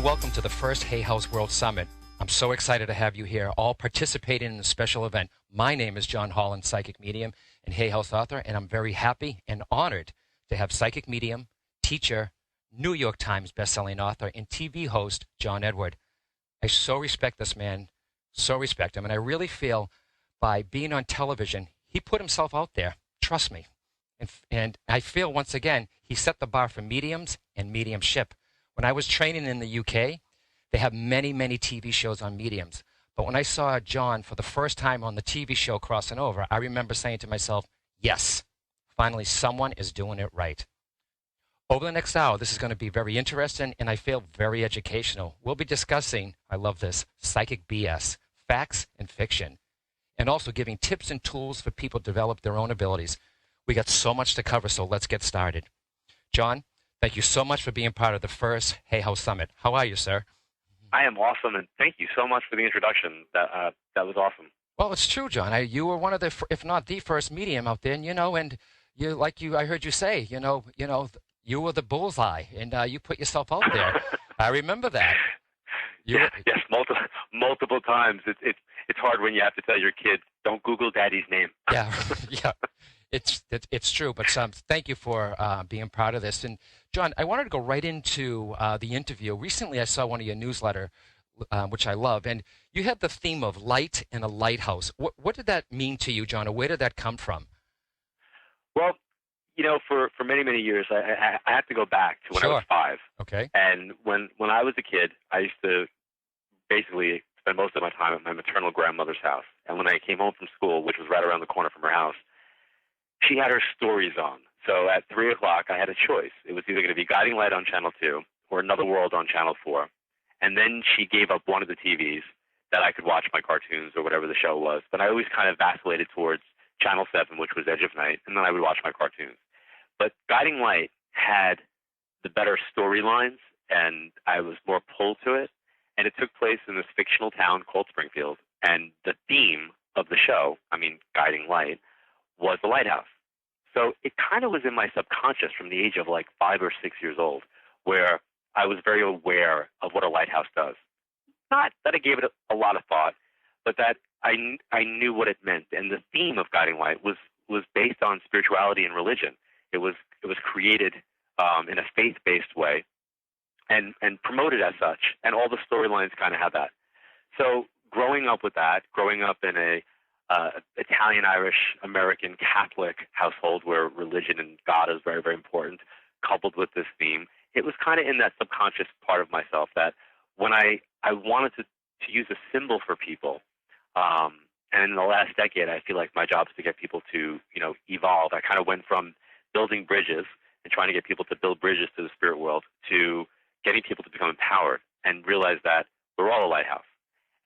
welcome to the first Hay House World Summit. I'm so excited to have you here, all participating in the special event. My name is John Holland, psychic medium and Hay House author, and I'm very happy and honored to have psychic medium, teacher, New York Times bestselling author, and TV host John Edward. I so respect this man, so respect him, and I really feel by being on television, he put himself out there. Trust me. And I feel, once again, he set the bar for mediums and mediumship. When I was training in the UK, they have many, many TV shows on mediums. But when I saw John for the first time on the TV show crossing over, I remember saying to myself, yes, finally someone is doing it right. Over the next hour, this is going to be very interesting and I feel very educational. We'll be discussing, I love this, psychic BS, facts and fiction, and also giving tips and tools for people to develop their own abilities. We got so much to cover, so let's get started. John, thank you so much for being part of the first Hay House Summit. How are you, sir? I am awesome, and thank you so much for the introduction. That was awesome. Well, it's true, John. You were one of the, if not the first medium out there, and I heard you say, you were the bullseye, and you put yourself out there. I remember that. Yes, multiple times. It's hard when you have to tell your kids, don't Google Daddy's name. Yeah, yeah. It's true, but thank you for being part of this. And John, I wanted to go right into the interview. Recently, I saw one of your newsletter, which I love, and you had the theme of light and a lighthouse. What did that mean to you, John, or where did that come from? Well, for many, many years, I had to go back to when I was 5. Okay. And when I was a kid, I used to basically spend most of my time at my maternal grandmother's house. And when I came home from school, which was right around the corner from her house, she had her stories on. So at 3 o'clock, I had a choice. It was either going to be Guiding Light on Channel 2 or Another World on Channel 4. And then she gave up one of the TVs that I could watch my cartoons or whatever the show was. But I always kind of vacillated towards Channel 7, which was Edge of Night, and then I would watch my cartoons. But Guiding Light had the better storylines, and I was more pulled to it. And it took place in this fictional town called Springfield. And the theme of the show, Guiding Light, was the lighthouse. So it kind of was in my subconscious from the age of like 5 or 6 years old, where I was very aware of what a lighthouse does. Not that I gave it a lot of thought, but that I knew what it meant. And the theme of Guiding Light was based on spirituality and religion. It was created in a faith-based way and promoted as such, and all the storylines kind of had that. So growing up with that, growing up in a Italian, Irish, American, Catholic household where religion and God is very, very important, coupled with this theme, it was kind of in that subconscious part of myself that when I wanted to use a symbol for people, and in the last decade, I feel like my job is to get people to, evolve. I kind of went from building bridges and trying to get people to build bridges to the spirit world to getting people to become empowered and realize that we're all a lighthouse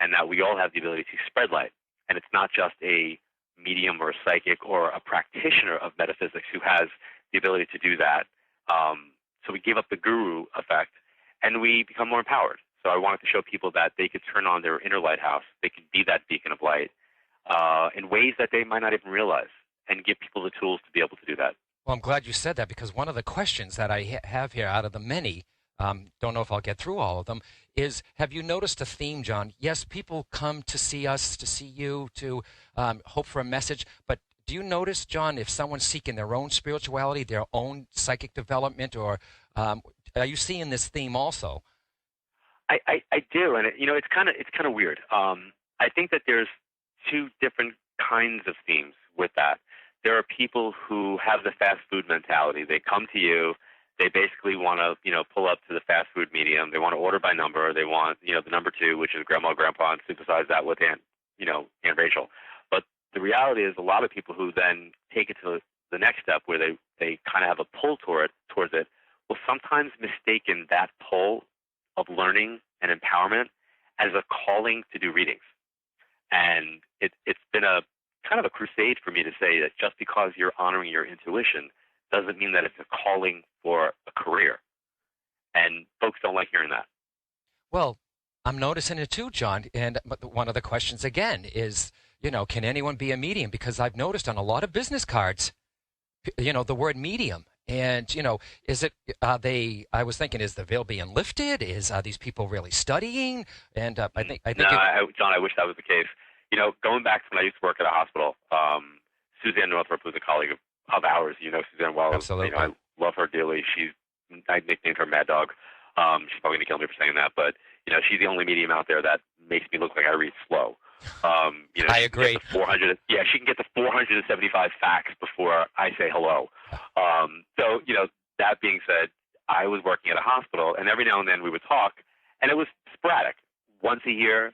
and that we all have the ability to spread light. And it's not just a medium or a psychic or a practitioner of metaphysics who has the ability to do that. So we give up the guru effect and we become more empowered. So I wanted to show people that they could turn on their inner lighthouse. They could be that beacon of light in ways that they might not even realize, and give people the tools to be able to do that. Well, I'm glad you said that, because one of the questions that I have here out of the many, don't know if I'll get through all of them, is, have you noticed a theme, John? Yes, people come to see us, to see you, to hope for a message, but do you notice, John, if someone's seeking their own spirituality, their own psychic development, or are you seeing this theme also? I do, and it's kind of weird. I think that there's two different kinds of themes with that. There are people who have the fast food mentality. They come to you. They basically want to, pull up to the fast food medium. They want to order by number. They want, the number 2, which is grandma, grandpa, and supersize that with Aunt Rachel. But the reality is a lot of people who then take it to the next step where they kind of have a pull towards it will sometimes mistaken that pull of learning and empowerment as a calling to do readings. And it's been a kind of a crusade for me to say that just because you're honoring your intuition doesn't mean that it's a calling for a career. And folks don't like hearing that. Well, I'm noticing it too, John. And one of the questions again is, can anyone be a medium? Because I've noticed on a lot of business cards, the word medium. And, is it, I was thinking, is the veil being lifted? Are these people really studying? And John, I wish that was the case. Going back to when I used to work at a hospital, Suzanne Northrup was a colleague of ours. You know Suzanne well. Absolutely. I love her dearly. I nicknamed her Mad Dog. She's probably going to kill me for saying that, but, she's the only medium out there that makes me look like I read slow. I agree. She can get the 475 facts before I say hello. So, that being said, I was working at a hospital, and every now and then we would talk, and it was sporadic. Once a year,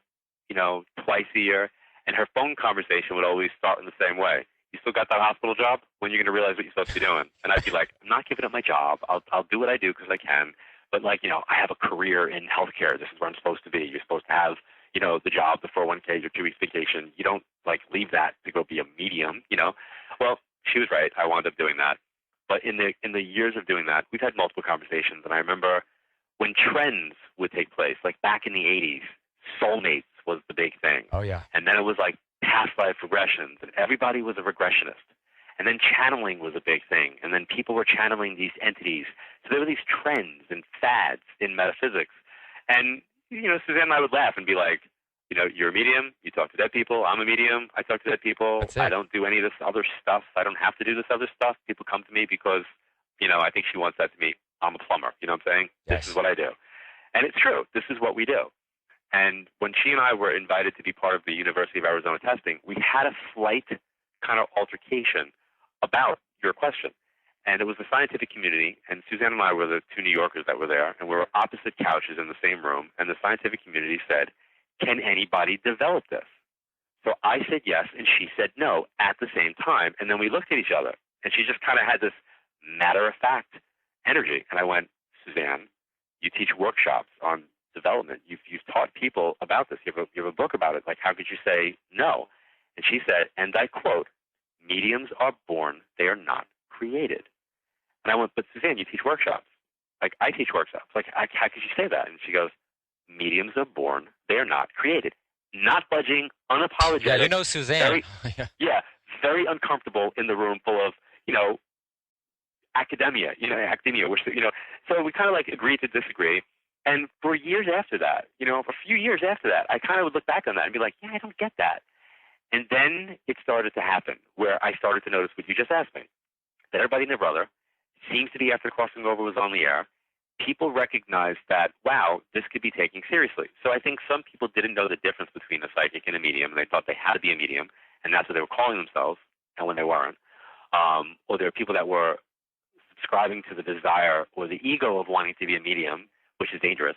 twice a year, and her phone conversation would always start in the same way. You still got that hospital job? When are you going to realize what you're supposed to be doing? And I'd be like, I'm not giving up my job. I'll do what I do because I can. But, I have a career in healthcare. This is where I'm supposed to be. You're supposed to have, the job, the 401k, your 2 weeks vacation. You don't, leave that to go be a medium, Well, she was right. I wound up doing that. But in the years of doing that, we've had multiple conversations. And I remember when trends would take place, like back in the 80s, soulmates was the big thing. Oh, yeah. And then it was like past life regressions, and everybody was a regressionist. And then channeling was a big thing. And then people were channeling these entities. So there were these trends and fads in metaphysics. And, Suzanne and I would laugh and be like, you're a medium. You talk to dead people. I'm a medium. I talk to dead people. I don't do any of this other stuff. I don't have to do this other stuff. People come to me because, I think she wants that to me. I'm a plumber. You know what I'm saying? Yes. This is what I do. And it's true. This is what we do. And when she and I were invited to be part of the University of Arizona testing, we had a slight kind of altercation about your question. And it was the scientific community, and Suzanne and I were the two New Yorkers that were there, and we were opposite couches in the same room, and the scientific community said, can anybody develop this? So I said yes, and she said no at the same time. And then we looked at each other, and she just kind of had this matter-of-fact energy. And I went, Suzanne, you teach workshops on development. You've taught people about this. You have a book about it. Like, how could you say no? And she said, and I quote, mediums are born, they are not created. And I went, but Suzanne, you teach workshops. Like, I teach workshops. Like, how could you say that? And she goes, mediums are born, they are not created. Not budging, unapologetic. Yeah, Suzanne. Very uncomfortable in the room full of, academia, which, so we kind of agreed to disagree. And for years after that, for a few years after that, I kind of would look back on that and be like, yeah, I don't get that. And then it started to happen where I started to notice what you just asked me, that everybody and their brother seems to be, after Crossing Over was on the air, people recognized that, wow, this could be taken seriously. So I think some people didn't know the difference between a psychic and a medium, and they thought they had to be a medium, and that's what they were calling themselves, and when they weren't. Or there were people that were subscribing to the desire or the ego of wanting to be a medium, which is dangerous.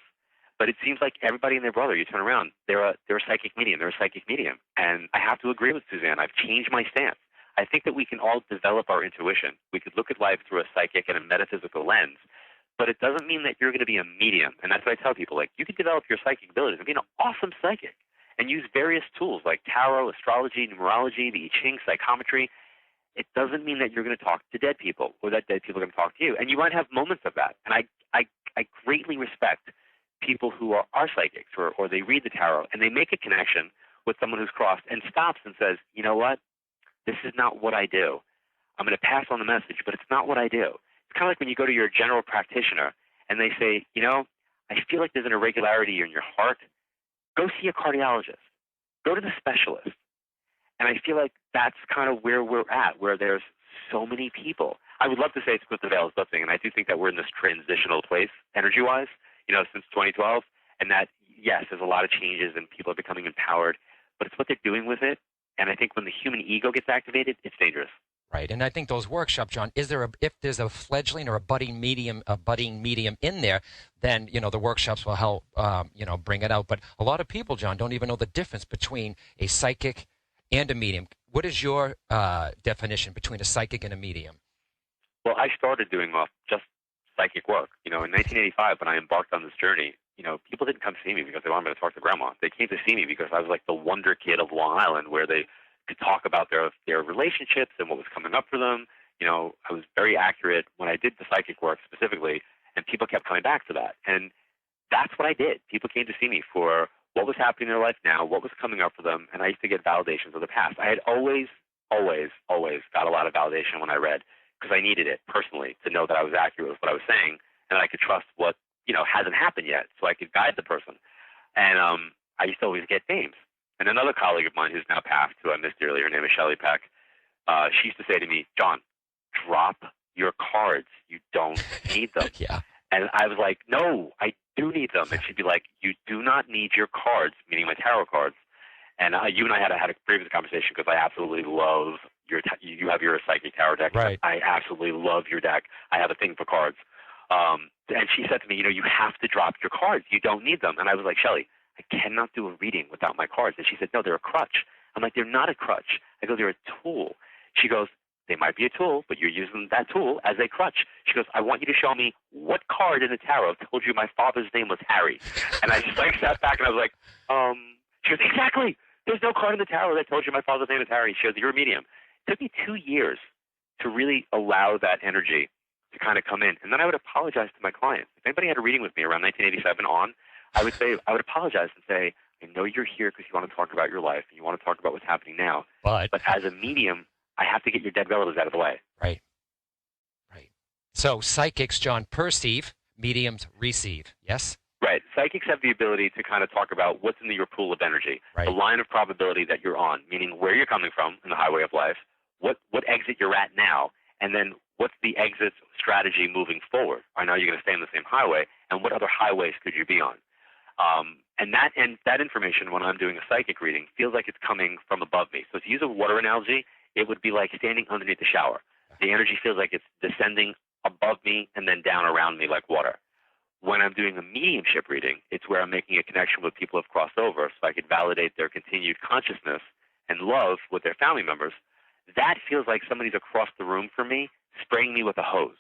But it seems like everybody and their brother, you turn around, they're a psychic medium. They're a psychic medium. And I have to agree with Suzanne. I've changed my stance. I think that we can all develop our intuition. We could look at life through a psychic and a metaphysical lens, but it doesn't mean that you're going to be a medium. And that's what I tell people. Like, you can develop your psychic abilities and be an awesome psychic and use various tools like tarot, astrology, numerology, the I Ching, psychometry. It doesn't mean that you're going to talk to dead people or that dead people are going to talk to you. And you might have moments of that. And I greatly respect people who are psychics or they read the tarot and they make a connection with someone who's crossed and stops and says, you know what? This is not what I do. I'm going to pass on the message, but it's not what I do. It's kind of like when you go to your general practitioner and they say, I feel like there's an irregularity in your heart. Go see a cardiologist. Go to the specialist. And I feel like that's kind of where we're at, where there's so many people. I would love to say it's because the veil is lifting, and I do think that we're in this transitional place, energy-wise, since 2012, and that, yes, there's a lot of changes and people are becoming empowered, but it's what they're doing with it. And I think when the human ego gets activated, it's dangerous. Right, and I think those workshops, John, if there's a fledgling or a budding medium in there, then the workshops will help bring it out. But a lot of people, John, don't even know the difference between a psychic and a medium. What is your definition between a psychic and a medium? Well, I started doing just psychic work. In 1985, when I embarked on this journey, people didn't come see me because they wanted me to talk to grandma. They came to see me because I was like the wonder kid of Long Island, where they could talk about their relationships and what was coming up for them. I was very accurate when I did the psychic work specifically, and people kept coming back to that. And that's what I did. People came to see me for what was happening in their life now, what was coming up for them, and I used to get validations of the past. I had always got a lot of validation when I read. because I needed it personally to know that I was accurate with what I was saying, and I could trust what, hasn't happened yet, so I could guide the person. And I used to always get names. And another colleague of mine who's now passed, who I missed earlier, her name is Shelley Peck, she used to say to me, John, drop your cards. You don't need them. Yeah. And I was like, no, I do need them. And she'd be like, you do not need your cards, meaning my tarot cards. And you and I had a previous conversation because I absolutely love you have your psychic tarot deck. Right. I absolutely love your deck. I have a thing for cards. And she said to me, you have to drop your cards. You don't need them. And I was like, Shelley, I cannot do a reading without my cards. And she said, no, they're a crutch. I'm like, they're not a crutch. I go, they're a tool. She goes, they might be a tool, but you're using that tool as a crutch. She goes, I want you to show me what card in the tarot told you my father's name was Harry. And I just sat back and I was like, she goes, exactly. There's no card in the tarot that told you my father's name is Harry. She goes, you're a medium. It took me 2 years to really allow that energy to kind of come in. And then I would apologize to my client. If anybody had a reading with me around 1987 on, I would apologize and say, I know you're here because you want to talk about your life and you want to talk about what's happening now. But as a medium, I have to get your dead relatives out of the way. Right. So psychics, John, perceive, mediums receive. Yes? Right. Psychics have the ability to kind of talk about what's in your pool of energy, the line of probability that you're on, meaning where you're coming from in the highway of life, what exit you're at now, and then what's the exit strategy moving forward. I know you're going to stay on the same highway, and what other highways could you be on? And that information, when I'm doing a psychic reading, feels like it's coming from above me. So to use a water analogy, it would be like standing underneath the shower. The energy feels like it's descending above me and then down around me like water. When I'm doing a mediumship reading, it's where I'm making a connection with people who have crossed over so I could validate their continued consciousness and love with their family members. That feels like somebody's across the room from me spraying me with a hose.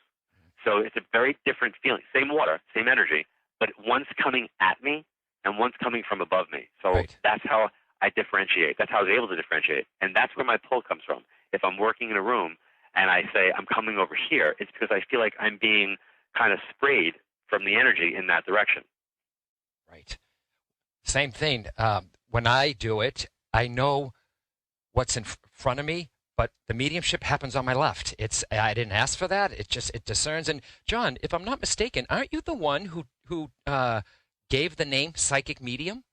So it's a very different feeling. Same water, same energy, but one's coming at me and one's coming from above me. So that's how I differentiate. That's how I was able to differentiate. And that's where my pull comes from. If I'm working in a room and I say, I'm coming over here, it's because I feel like I'm being kind of sprayed from the energy in that direction. Right. Same thing. When I do it, I know what's in front of me, but the mediumship happens on my left. I didn't ask for that. It discerns. And John, if I'm not mistaken, aren't you the one who gave the name psychic medium?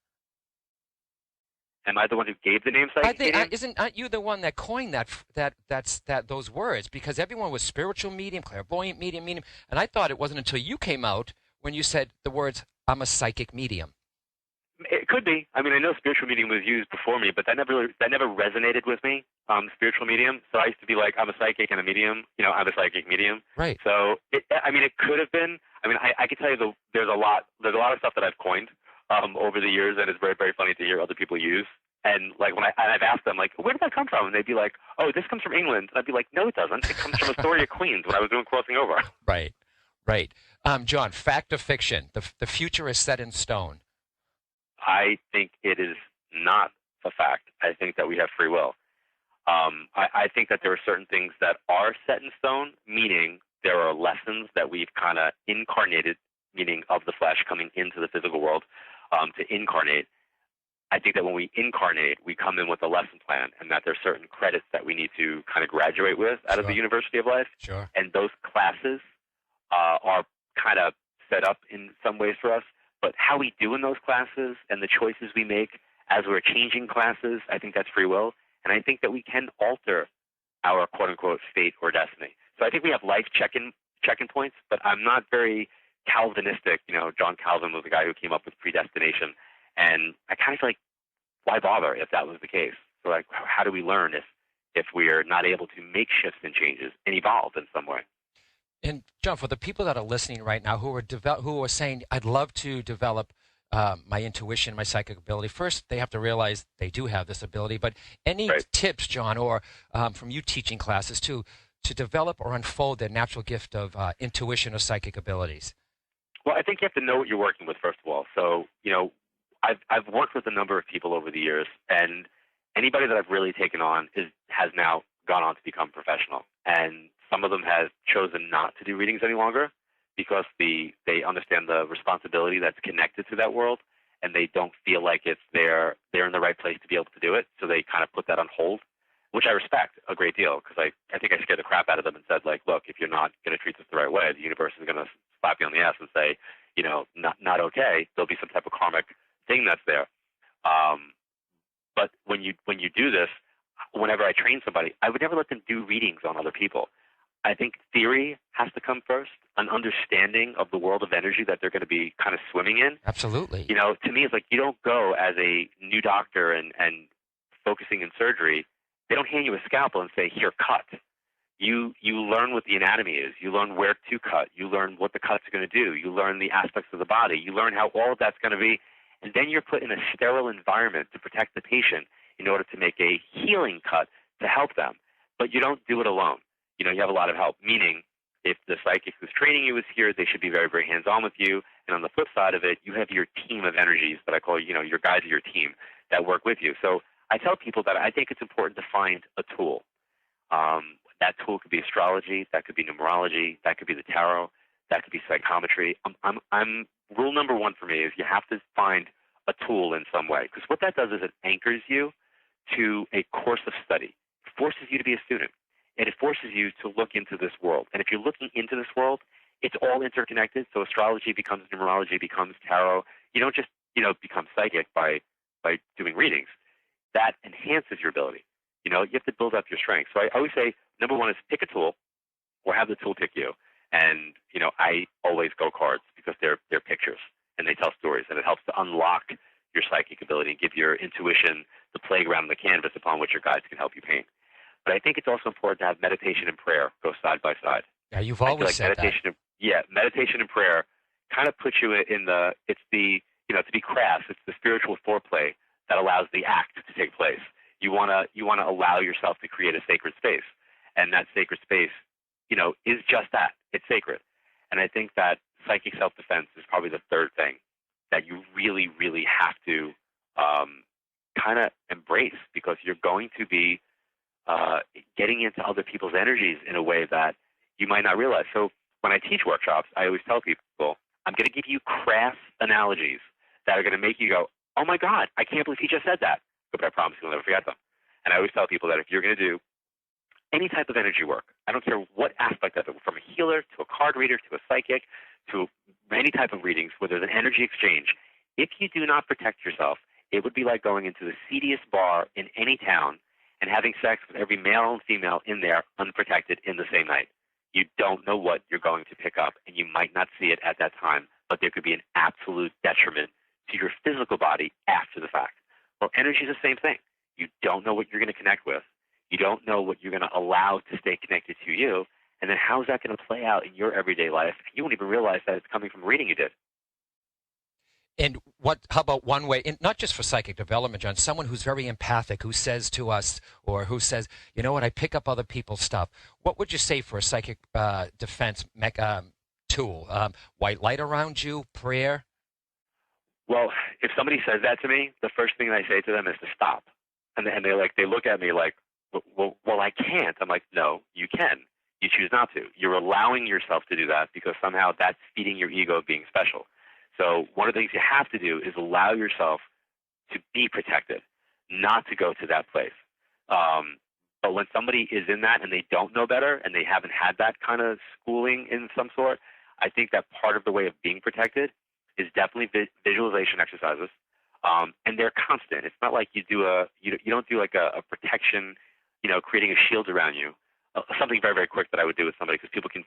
Am I the one who gave the name psychic medium? Aren't you the one that coined those words? Because everyone was spiritual medium, clairvoyant medium, and I thought it wasn't until you came out when you said the words, I'm a psychic medium. It could be. I mean, I know spiritual medium was used before me, but that never resonated with me, spiritual medium. So I used to be like, I'm a psychic and a medium. I'm a psychic medium. Right. So, it could have been. I mean, I can tell you there's a lot of stuff that I've coined over the years, and it's very, very funny to hear other people use. And like I've asked them, like, where did that come from? And they'd be like, oh, this comes from England. And I'd be like, no, it doesn't. It comes from Astoria, Queens, when I was doing Crossing Over. Right. John, fact or fiction? The future is set in stone. I think it is not a fact. I think that we have free will. I think that there are certain things that are set in stone, meaning there are lessons that we've kind of incarnated, meaning of the flesh coming into the physical world to incarnate. I think that when we incarnate, we come in with a lesson plan, and that there's certain credits that we need to kind of graduate with out of the University of Life. Sure. And those classes are kind of set up in some ways for us. But how we do in those classes and the choices we make as we're changing classes, I think that's free will. And I think that we can alter our quote-unquote fate or destiny. So I think we have life check-in points, but I'm not very Calvinistic. John Calvin was the guy who came up with predestination. And I kind of feel like, why bother if that was the case? So like, how do we learn if we're not able to make shifts and changes and evolve in some way? And John, for the people that are listening right now who are saying, I'd love to develop my intuition, my psychic ability, first they have to realize they do have this ability. But any tips, John, or from you teaching classes too, to develop or unfold their natural gift of intuition or psychic abilities? Well, I think you have to know what you're working with, first of all. So, I've worked with a number of people over the years, and anybody that I've really taken on has now gone on to become professional. And some of them have chosen not to do readings any longer because they understand the responsibility that's connected to that world, and they don't feel like they're in the right place to be able to do it. So they kind of put that on hold, which I respect a great deal, because I think I scared the crap out of them and said, like, look, away. The universe is going to slap you on the ass and say, not okay. There'll be some type of karmic thing that's there. But when you do this, whenever I train somebody, I would never let them do readings on other people. I think theory has to come first, an understanding of the world of energy that they're going to be kind of swimming in. Absolutely. To me, it's like you don't go as a new doctor and focusing in surgery. They don't hand you a scalpel and say, here, cut. You learn what the anatomy is. You learn where to cut. You learn what the cuts are going to do. You learn the aspects of the body. You learn how all of that's going to be. And then you're put in a sterile environment to protect the patient in order to make a healing cut to help them. But you don't do it alone. You have a lot of help, meaning if the psychic who's training you is here, they should be very, very hands-on with you. And on the flip side of it, you have your team of energies that I call, your guys of your team that work with you. So I tell people that I think it's important to find a tool. That tool could be astrology, that could be numerology, that could be the tarot, that could be psychometry. Rule number one for me is you have to find a tool in some way, because what that does is it anchors you to a course of study. It forces you to be a student, and it forces you to look into this world. And if you're looking into this world, it's all interconnected. So astrology becomes numerology, becomes tarot. You don't just become psychic by doing readings. That enhances your ability. You have to build up your strength. So I always say, number one is pick a tool or have the tool pick you. And, I always go cards because they're pictures and they tell stories, and it helps to unlock your psychic ability and give your intuition the playground and the canvas upon which your guides can help you paint. But I think it's also important to have meditation and prayer go side by side. Yeah, you've always said meditation that. Meditation and prayer kind of puts you in to be crass, it's the spiritual foreplay that allows the act to take place. You want to allow yourself to create a sacred space, and that sacred space, is just that. It's sacred. And I think that psychic self-defense is probably the third thing that you really, really have to kind of embrace, because you're going to be getting into other people's energies in a way that you might not realize. So when I teach workshops, I always tell people, I'm going to give you crass analogies that are going to make you go, oh my God, I can't believe he just said that. But I promise you'll never forget them. And I always tell people that if you're going to do any type of energy work, I don't care what aspect of it, from a healer to a card reader to a psychic to any type of readings where there's an energy exchange, if you do not protect yourself, it would be like going into the seediest bar in any town and having sex with every male and female in there unprotected in the same night. You don't know what you're going to pick up, and you might not see it at that time, but there could be an absolute detriment to your physical body after the fact. Well, energy is the same thing. You don't know what you're going to connect with. You don't know what you're going to allow to stay connected to you. And then how's that going to play out in your everyday life? You won't even realize that it's coming from a reading you did. And how about one way, not just for psychic development, John, someone who's very empathic, who says to us, or who says, you know what, I pick up other people's stuff. What would you say for a psychic defense tool? White light around you, prayer? Well, if somebody says that to me, the first thing I say to them is to stop. And they look at me like, well, I can't. I'm like, no, you can. You choose not to. You're allowing yourself to do that because somehow that's feeding your ego of being special. So one of the things you have to do is allow yourself to be protected, not to go to that place. But when somebody is in that and they don't know better and they haven't had that kind of schooling in some sort, I think that part of the way of being protected is definitely visualization exercises. And they're constant. It's not like you don't do like a protection, creating a shield around you. Something very, very quick that I would do with somebody, because people can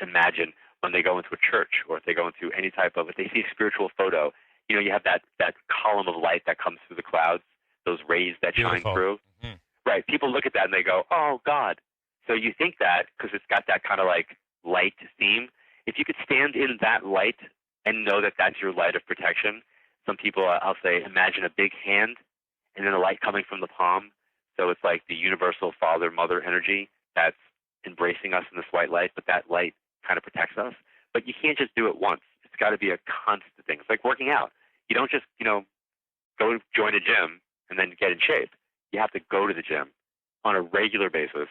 imagine when they go into a church or if they go into any type of, if they see a spiritual photo, you have that column of light that comes through the clouds, those rays that shine through. Mm-hmm. Right. People look at that and they go, oh, God. So you think that because it's got that kind of like light theme. If you could stand in that light and know that that's your light of protection. Some people, I'll say, imagine a big hand and then a light coming from the palm. So it's like the universal father, mother energy that's embracing us in this white light, but that light kind of protects us. But you can't just do it once. It's got to be a constant thing. It's like working out. You don't just, go join a gym and then get in shape. You have to go to the gym on a regular basis.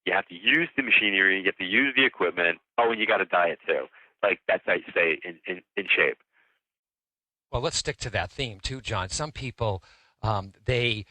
You have to use the machinery. You have to use the equipment. Oh, and you got to diet too. Like that's how you stay in shape. Well, let's stick to that theme too, John. Some people, they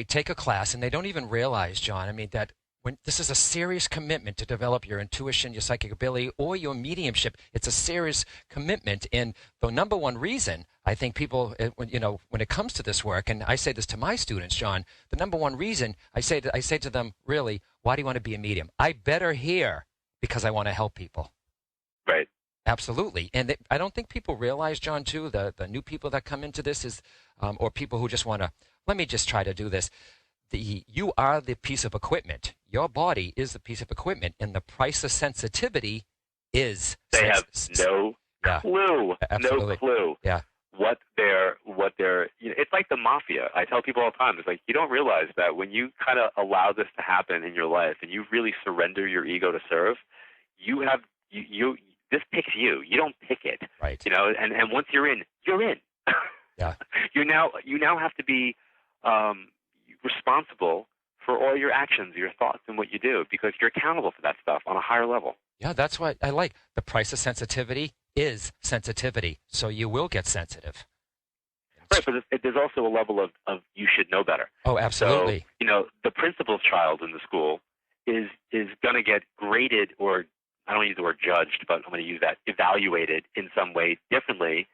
take a class and they don't even realize, John, that when this is a serious commitment to develop your intuition, your psychic ability, or your mediumship. It's a serious commitment. And the number one reason I think people, when it comes to this work, and I say this to my students, John, the number one reason I say to them, really, why do you want to be a medium? I better hear because I want to help people. Right. Absolutely. And I don't think people realize, John, too, the new people that come into this is, or people who just want to, let me just try to do this. You are the piece of equipment. Your body is the piece of equipment, and the price of sensitivity is. They have no clue. Absolutely. No clue. Yeah. What they're. It's like the mafia. I tell people all the time. It's like you don't realize that when you kind of allow this to happen in your life, and you really surrender your ego to serve, you have you. This picks you. You don't pick it. Right. And once you're in, you're in. Yeah. You now have to be responsible for all your actions, your thoughts, and what you do, because you're accountable for that stuff on a higher level. Yeah, that's what I like. The price of sensitivity is sensitivity, so you will get sensitive. Right, but there's also a level of you should know better. Oh, absolutely. So, the principal's child in the school is going to get graded, or I don't use the word judged, but I'm going to use that, evaluated in some way differently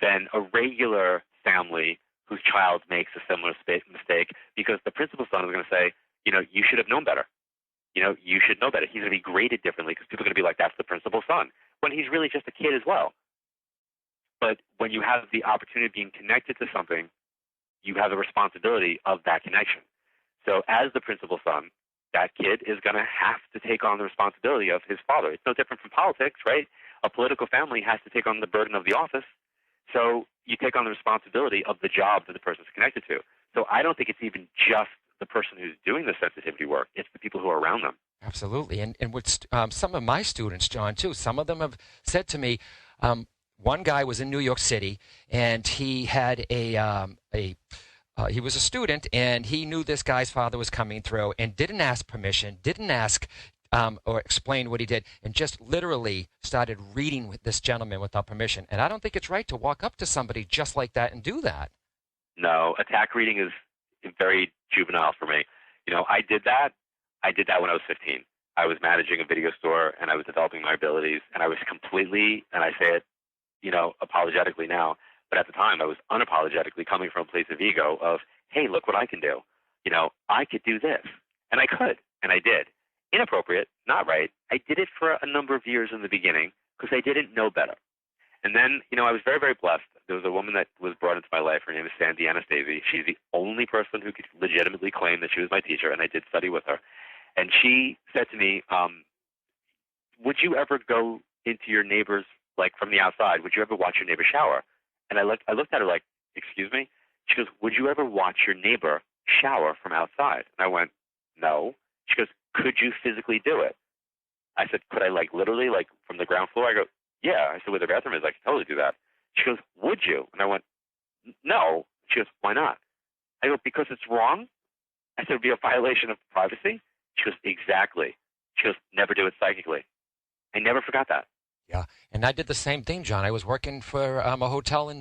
than a regular family whose child makes a similar mistake, because the principal's son is going to say, you should have known better. You should know better. He's going to be graded differently because people are going to be like, that's the principal's son, when he's really just a kid as well. But when you have the opportunity of being connected to something, you have the responsibility of that connection. So as the principal's son, that kid is going to have to take on the responsibility of his father. It's no different from politics, right? A political family has to take on the burden of the office. So you take on the responsibility of the job that the person's connected to. So I don't think it's even just the person who's doing the sensitivity work. It's the people who are around them. Absolutely. And with some of my students, John, too, some of them have said to me, one guy was in New York City, and he had he was a student, and he knew this guy's father was coming through and didn't ask permission, didn't ask or explain what he did, and just literally started reading with this gentleman without permission. And I don't think it's right to walk up to somebody just like that and do that. No, attack reading is very juvenile for me. I did that. I did that when I was 15. I was managing a video store, and I was developing my abilities, and I was completely, and I say it, apologetically now, but at the time I was unapologetically coming from a place of ego of, hey, look what I can do. I could do this. And I could, and I did. Inappropriate, not right. I did it for a number of years in the beginning because I didn't know better. And then, I was very, very blessed. There was a woman that was brought into my life. Her name is Sandy Anastasi. She's the only person who could legitimately claim that she was my teacher, and I did study with her. And she said to me, would you ever go into your neighbor's, like from the outside, would you ever watch your neighbor shower? And I looked at her like, excuse me? She goes, would you ever watch your neighbor shower from outside? And I went, no. She goes, could you physically do it? I said, could I literally from the ground floor? I go, yeah. I said, where the bathroom is, I could totally do that. She goes, would you? And I went, no. She goes, why not? I go, because it's wrong. I said, it would be a violation of privacy. She goes, exactly. She goes, never do it psychically. I never forgot that. Yeah, and I did the same thing, John. I was working for a hotel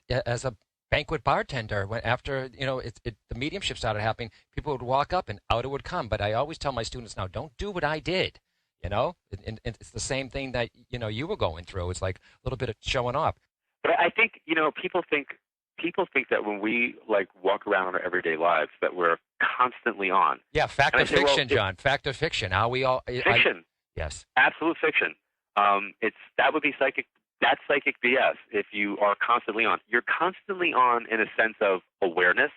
as a banquet bartender. After the mediumship started happening, people would walk up and out it would come. But I always tell my students now, don't do what I did. And it's the same thing that you were going through. It's like a little bit of showing off. But I think people think that when we walk around in our everyday lives that we're constantly on. Yeah, fact or fiction, John. Fact or fiction. How we all fiction. Yes, absolute fiction. That would be psychic. That's psychic BS. If you are constantly on, you're constantly on in a sense of awareness.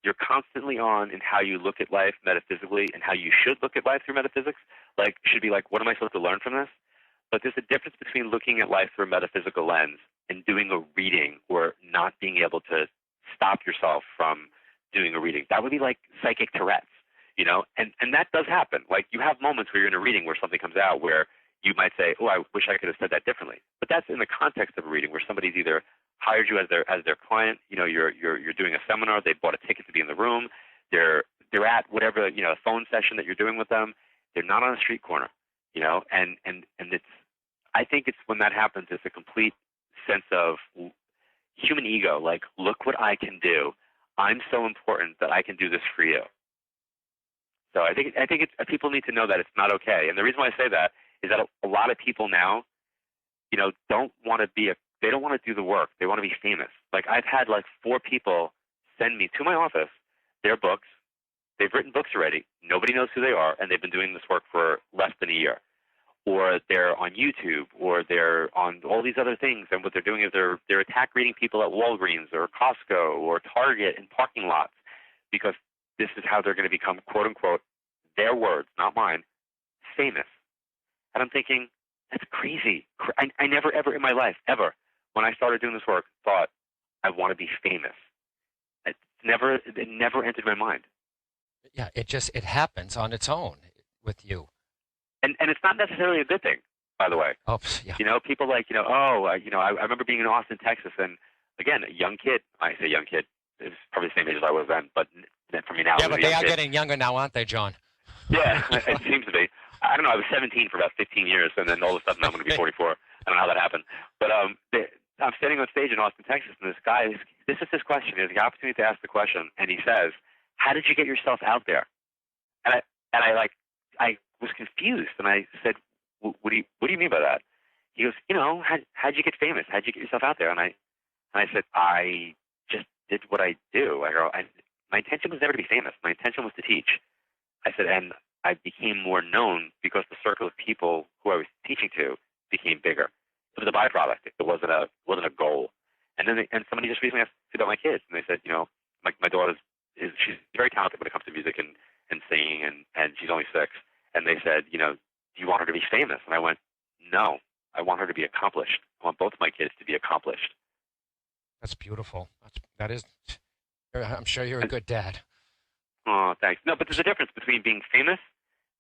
You're constantly on in how you look at life metaphysically and how you should look at life through metaphysics. Should be what am I supposed to learn from this? But there's a difference between looking at life through a metaphysical lens and doing a reading, or not being able to stop yourself from doing a reading. That would be like psychic Tourette's, and that does happen. You have moments where you're in a reading where something comes out where you might say, oh, I wish I could have said that differently. But that's in the context of a reading where somebody's either hired you as their client, you're doing a seminar, they bought a ticket to be in the room, they're at whatever, phone session that you're doing with them. They're not on a street corner, and it's, I think it's when that happens, it's a complete sense of human ego. Look what I can do. I'm so important that I can do this for you. So I think people need to know that it's not okay. And the reason why I say that is that a lot of people now, don't want to they don't want to do the work. They want to be famous. Like I've had like 4 people send me to my office their books. They've written books already. Nobody knows who they are, and they've been doing this work for less than a year. Or they're on YouTube, or they're on all these other things, and what they're doing is they're attack reading people at Walgreens or Costco or Target in parking lots, because this is how they're going to become, quote unquote, their words, not mine, famous. And I'm thinking, that's crazy. I never ever in my life, ever, when I started doing this work, thought I want to be famous. It never entered my mind. Yeah, it happens on its own with you. And it's not necessarily a good thing, by the way. Oh, yeah. People like, I remember being in Austin, Texas, and again, a young kid. I say young kid, it's probably the same age as I was then, but for me now. Yeah, but they are getting younger now, aren't they, John? Yeah, it seems to be. I don't know. I was 17 for about 15 years, and then all of a sudden I'm going to be 44. I don't know how that happened. But I'm standing on stage in Austin, Texas, and this guy, this is his question. He has the opportunity to ask the question, and he says, "How did you get yourself out there?" And I was confused, and I said, "What do you mean by that?" He goes, how'd you get famous? How'd you get yourself out there? And I said, I just did what I do. My intention was never to be famous. My intention was to teach. I said, and I became more known because the circle of people who I was teaching to became bigger. It was a byproduct. It wasn't a goal. And then somebody just recently asked about my kids, and they said, my daughter she's very talented when it comes to music and singing, and she's only 6. And they said, do you want her to be famous? And I went, no, I want her to be accomplished. I want both my kids to be accomplished. That's beautiful. That is. I'm sure you're a good dad. Oh, thanks. No, but there's a difference between being famous,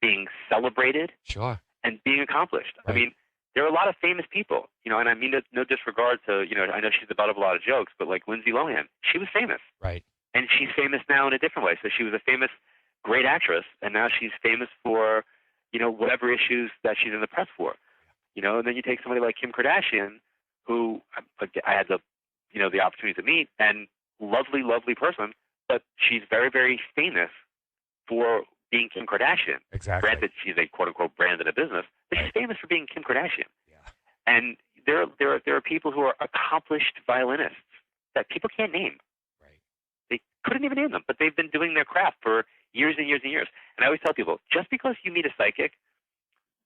being celebrated, sure, and being accomplished. Right. I mean, there are a lot of famous people, and I mean no disregard to, I know she's the butt of a lot of jokes, but like Lindsay Lohan, she was famous. Right. And she's famous now in a different way. So she was a famous, great actress, and now she's famous for, whatever issues that she's in the press for. And then you take somebody like Kim Kardashian, who I had the opportunity to meet, and lovely, lovely person, but she's very, very famous for being Kim Kardashian. Exactly. Granted, she's a quote-unquote brand in a business, but she's famous for being Kim Kardashian. Yeah. And there are people who are accomplished violinists that people can't name. Right. They couldn't even name them, but they've been doing their craft for years and years and years. And I always tell people, just because you meet a psychic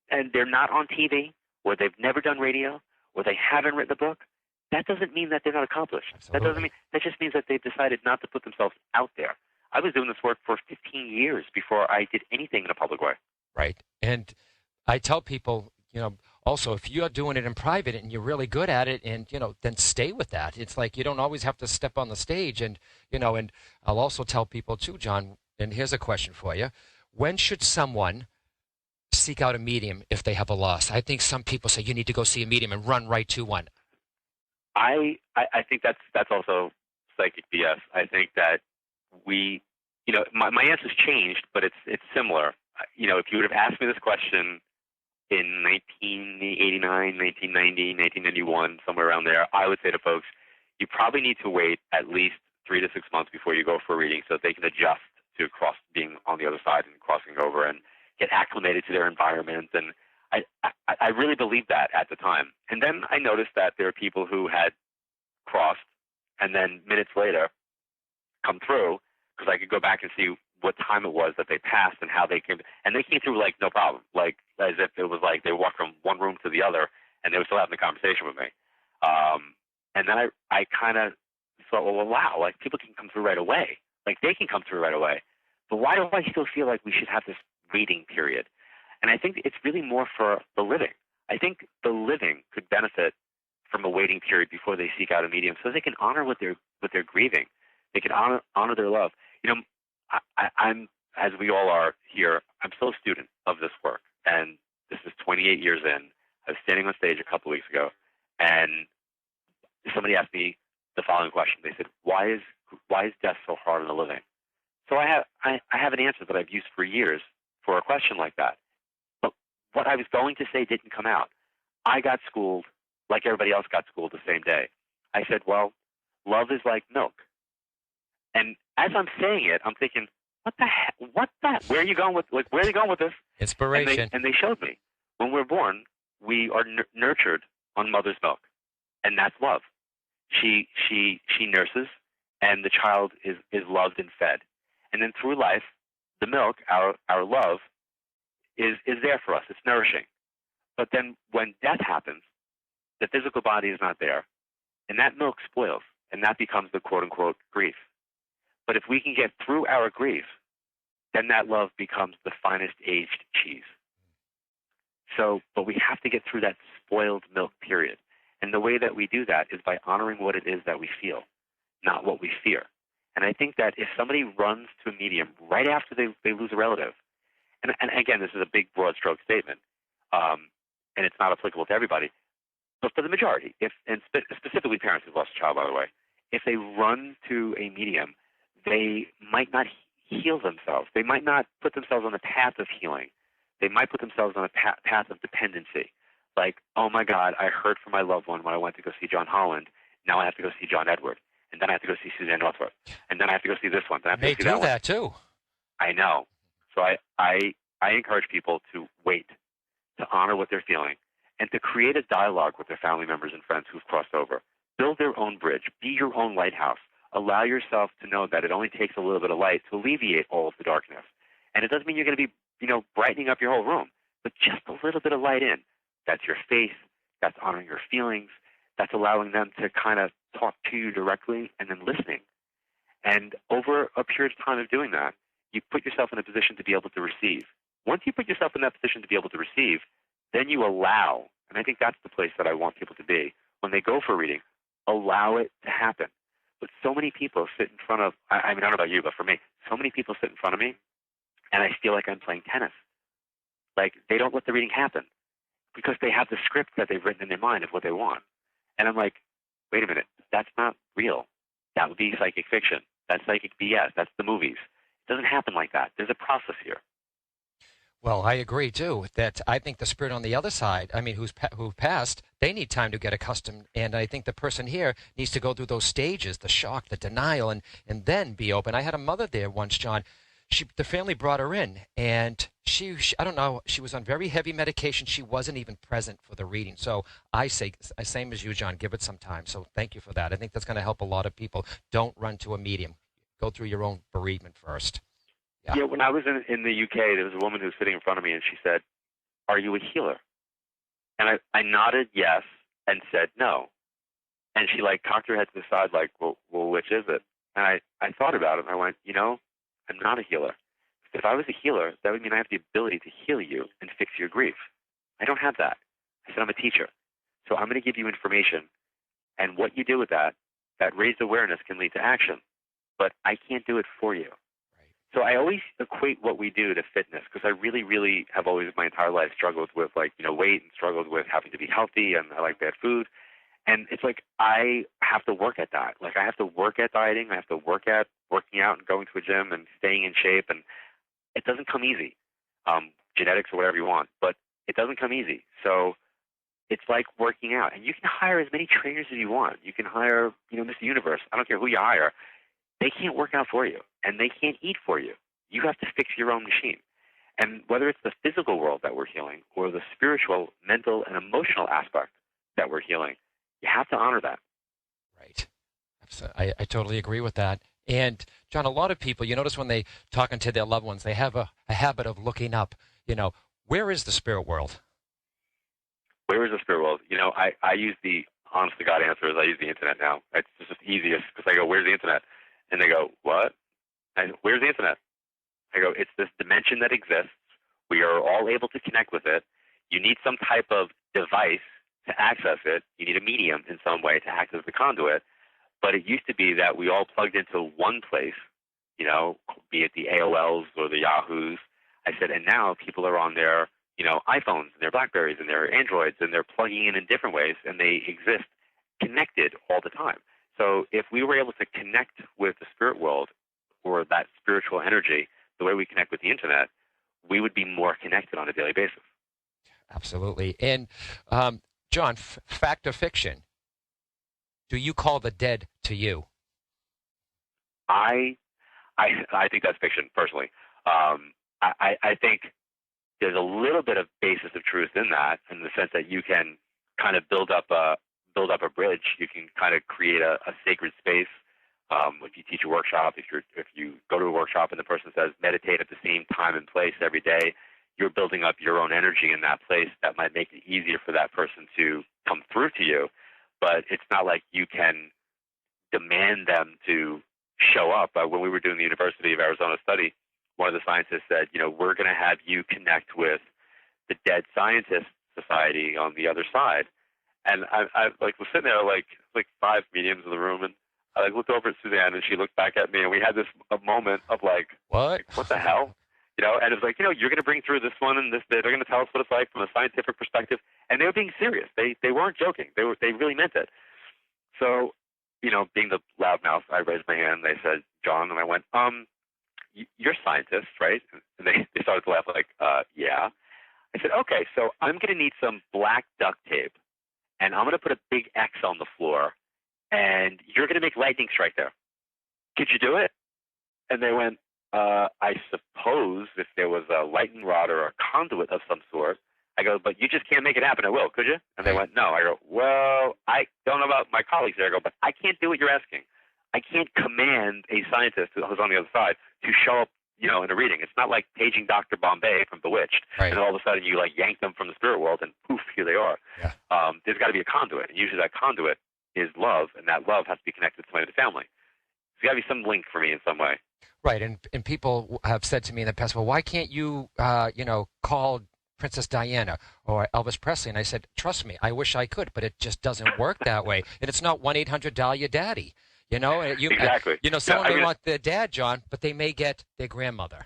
and they're not on TV, or they've never done radio, or they haven't written a book, that doesn't mean that they're not accomplished. Absolutely. That just means that they've decided not to put themselves out there. I was doing this work for 15 years before I did anything in a public way. Right. And I tell people, also, if you're doing it in private and you're really good at it, and, then stay with that. It's like you don't always have to step on the stage. And, and I'll also tell people too, John, and here's a question for you. When should someone seek out a medium if they have a loss? I think some people say you need to go see a medium and run right to one. I think that's also psychic BS. I think that my answer's changed, but it's similar. If you would have asked me this question in 1989, 1990, 1991, somewhere around there, I would say to folks, you probably need to wait at least 3 to 6 months before you go for a reading so that they can adjust to being on the other side and crossing over and get acclimated to their environment. And I really believed that at the time. And then I noticed that there are people who had crossed and then minutes later come through, because I could go back and see what time it was that they passed and how they came. And they came through like no problem, like as if it was like they walked from one room to the other and they were still having a conversation with me. And then I kind of thought, well, wow, like people can come through right away. Like they can come through right away. But why do I still feel like we should have this waiting period? And I think it's really more for the living. I think the living could benefit from a waiting period before they seek out a medium, so they can honor what they're grieving. They can honor their love. I'm, as we all are here, I'm still a student of this work, and this is 28 years in. I was standing on stage a couple of weeks ago, and somebody asked me the following question. They said, "Why is death so hard on the living?" So I have an answer that I've used for years for a question like that. But what I was going to say didn't come out. I got schooled like everybody else got schooled the same day. I said, well, love is like milk. And as I'm saying it, I'm thinking, what where are you going with where are you going with this? Inspiration. And they showed me. When we're born, we are nurtured on mother's milk, and that's love. She nurses, and the child is loved and fed. And then through life, the milk, our love, is there for us. It's nourishing. But then when death happens, the physical body is not there, and that milk spoils, and that becomes the quote-unquote grief. But if we can get through our grief, then that love becomes the finest aged cheese. So, but we have to get through that spoiled milk period. And the way that we do that is by honoring what it is that we feel, not what we fear. And I think that if somebody runs to a medium right after they lose a relative, and again, this is a big, broad stroke statement, and it's not applicable to everybody, but for the majority, specifically parents who've lost a child, by the way, if they run to a medium, they might not heal themselves. They might not put themselves on the path of healing. They might put themselves on a path of dependency. Like, oh my God, I heard from my loved one when I went to go see John Holland. Now I have to go see John Edward. And then I have to go see Suzanne Northrup. And then I have to go see this one. Then I have to go see that too. I know. So I encourage people to wait, to honor what they're feeling, and to create a dialogue with their family members and friends who've crossed over. Build their own bridge. Be your own lighthouse. Allow yourself to know that it only takes a little bit of light to alleviate all of the darkness. And it doesn't mean you're going to be, brightening up your whole room, but just a little bit of light in. That's your faith. That's honoring your feelings. That's allowing them to kind of talk to you directly and then listening. And over a period of time of doing that, you put yourself in a position to be able to receive. Once you put yourself in that position to be able to receive, then you allow, and I think that's the place that I want people to be. When they go for reading, allow it to happen. But so many people sit in front of, I don't know about you, but for me, so many people sit in front of me, and I feel like I'm playing tennis. Like, they don't let the reading happen because they have the script that they've written in their mind of what they want. And I'm like, wait a minute, that's not real. That would be psychic fiction. That's psychic BS. That's the movies. It doesn't happen like that. There's a process here. Well, I agree, too, that I think the spirit on the other side, who've passed, they need time to get accustomed. And I think the person here needs to go through those stages, the shock, the denial, and then be open. I had a mother there once, John. The family brought her in, and she I don't know, she was on very heavy medication. She wasn't even present for the reading. So I say, same as you, John, give it some time. So thank you for that. I think that's going to help a lot of people. Don't run to a medium. Go through your own bereavement first. Yeah, when I was in the UK, there was a woman who was sitting in front of me, and she said, "Are you a healer?" And I nodded yes and said no. And she cocked her head to the side well, which is it? And I thought about it, and I went, I'm not a healer. If I was a healer, that would mean I have the ability to heal you and fix your grief. I don't have that. I said, I'm a teacher. So I'm going to give you information, and what you do with that raised awareness can lead to action. But I can't do it for you. So I always equate what we do to fitness, because I really, really have always my entire life struggled with weight and struggled with having to be healthy, and I like bad food. And it's I have to work at that. I have to work at dieting. I have to work at working out and going to a gym and staying in shape. And it doesn't come easy. Genetics or whatever you want, but it doesn't come easy. So it's like working out. And you can hire as many trainers as you want. You can hire, Mr. Universe. I don't care who you hire. They can't work out for you, and they can't eat for you. You have to fix your own machine. And whether it's the physical world that we're healing or the spiritual, mental, and emotional aspect that we're healing, you have to honor that. Right. I totally agree with that. And, John, a lot of people, you notice when they talking to their loved ones, they have a habit of looking up, where is the spirit world? Where is the spirit world? I use the honest to God answer is I use the internet now. It's just easiest because I go, where's the internet? And they go, what? And where's the internet? I go, it's this dimension that exists. We are all able to connect with it. You need some type of device to access it. You need a medium in some way to act as the conduit. But it used to be that we all plugged into one place, be it the AOLs or the Yahoos. I said, and now people are on their, iPhones and their Blackberries and their Androids, and they're plugging in different ways, and they exist connected all the time. So if we were able to connect with the spirit world or that spiritual energy the way we connect with the internet, we would be more connected on a daily basis. Absolutely. And, John, fact or fiction, do you call the dead to you? I think that's fiction, personally. I think there's a little bit of basis of truth in that, in the sense that you can kind of build up a bridge. You can kind of create a sacred space. If you teach a workshop, if you go to a workshop and the person says meditate at the same time and place every day, you're building up your own energy in that place that might make it easier for that person to come through to you. But it's not like you can demand them to show up. When we were doing the University of Arizona study, one of the scientists said, we're going to have you connect with the Dead Scientist Society on the other side. And I was sitting there like 5 mediums in the room, and I looked over at Suzanne, and she looked back at me, and we had this moment of what the hell? And it's you're going to bring through this one and this, they're going to tell us what it's like from a scientific perspective. And they were being serious. They weren't joking. They really meant it. So, being the loudmouth, I raised my hand. They said, John, and I went, you're scientists, right? And they started to laugh yeah. I said, okay, so I'm going to need some black duct tape, and I'm going to put a big X on the floor, and you're going to make lightning strike there. Could you do it? And they went, I suppose if there was a lightning rod or a conduit of some sort. I go, but you just can't make it happen at will, could you? And they went, no. I go, well, I don't know about my colleagues there. I go, but I can't do what you're asking. I can't command a scientist who's on the other side to show up, in a reading. It's not like paging Dr. Bombay from Bewitched, and all of a sudden you yank them from the spirit world and poof, here they are. Yeah. There's got to be a conduit, and usually that conduit is love, and that love has to be connected to somebody in the family. There's got to be some link for me in some way. Right, and people have said to me in the past, well, why can't you, call Princess Diana or Elvis Presley? And I said, trust me, I wish I could, but it just doesn't work that way. And it's not 1-800-DIAL-YOUR-DADDY. Exactly. Someone may want their dad, John, but they may get their grandmother.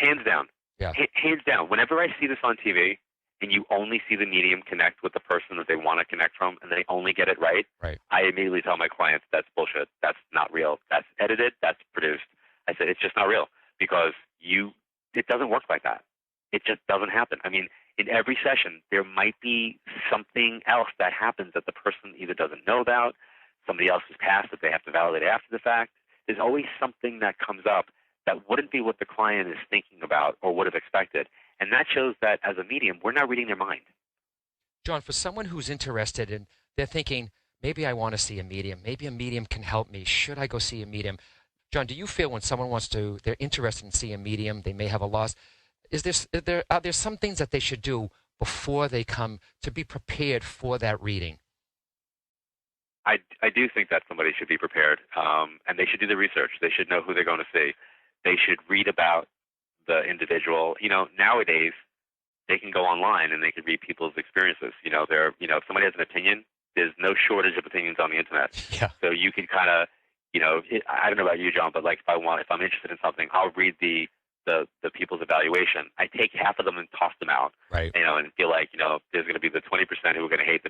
Hands down. Yeah. Hands down. Whenever I see this on TV and you only see the medium connect with the person that they want to connect from and they only get it right, I immediately tell my clients that's bullshit. That's not real. That's edited. That's produced. I said, it's just not real because it doesn't work like that. It just doesn't happen. I mean, in every session, there might be something else that happens that the person either doesn't know about, somebody else has passed that they have to validate after the fact. There's always something that comes up that wouldn't be what the client is thinking about or would have expected. And that shows that as a medium, we're not reading their mind. John, for someone who's interested and they're thinking, maybe I want to see a medium, maybe a medium can help me, should I go see a medium? John, do you feel when someone they're interested in seeing a medium, they may have a loss, are there some things that they should do before they come to be prepared for that reading? I do think that somebody should be prepared, and they should do the research. They should know who they're going to see. They should read about the individual. Nowadays, they can go online and they can read people's experiences. If somebody has an opinion, there's no shortage of opinions on the internet. Yeah. So you can kind of, I don't know about you, John, but if I'm interested in something, I'll read the people's evaluation. I take half of them and toss them out. Right. And feel there's going to be the 20% who are going to hate the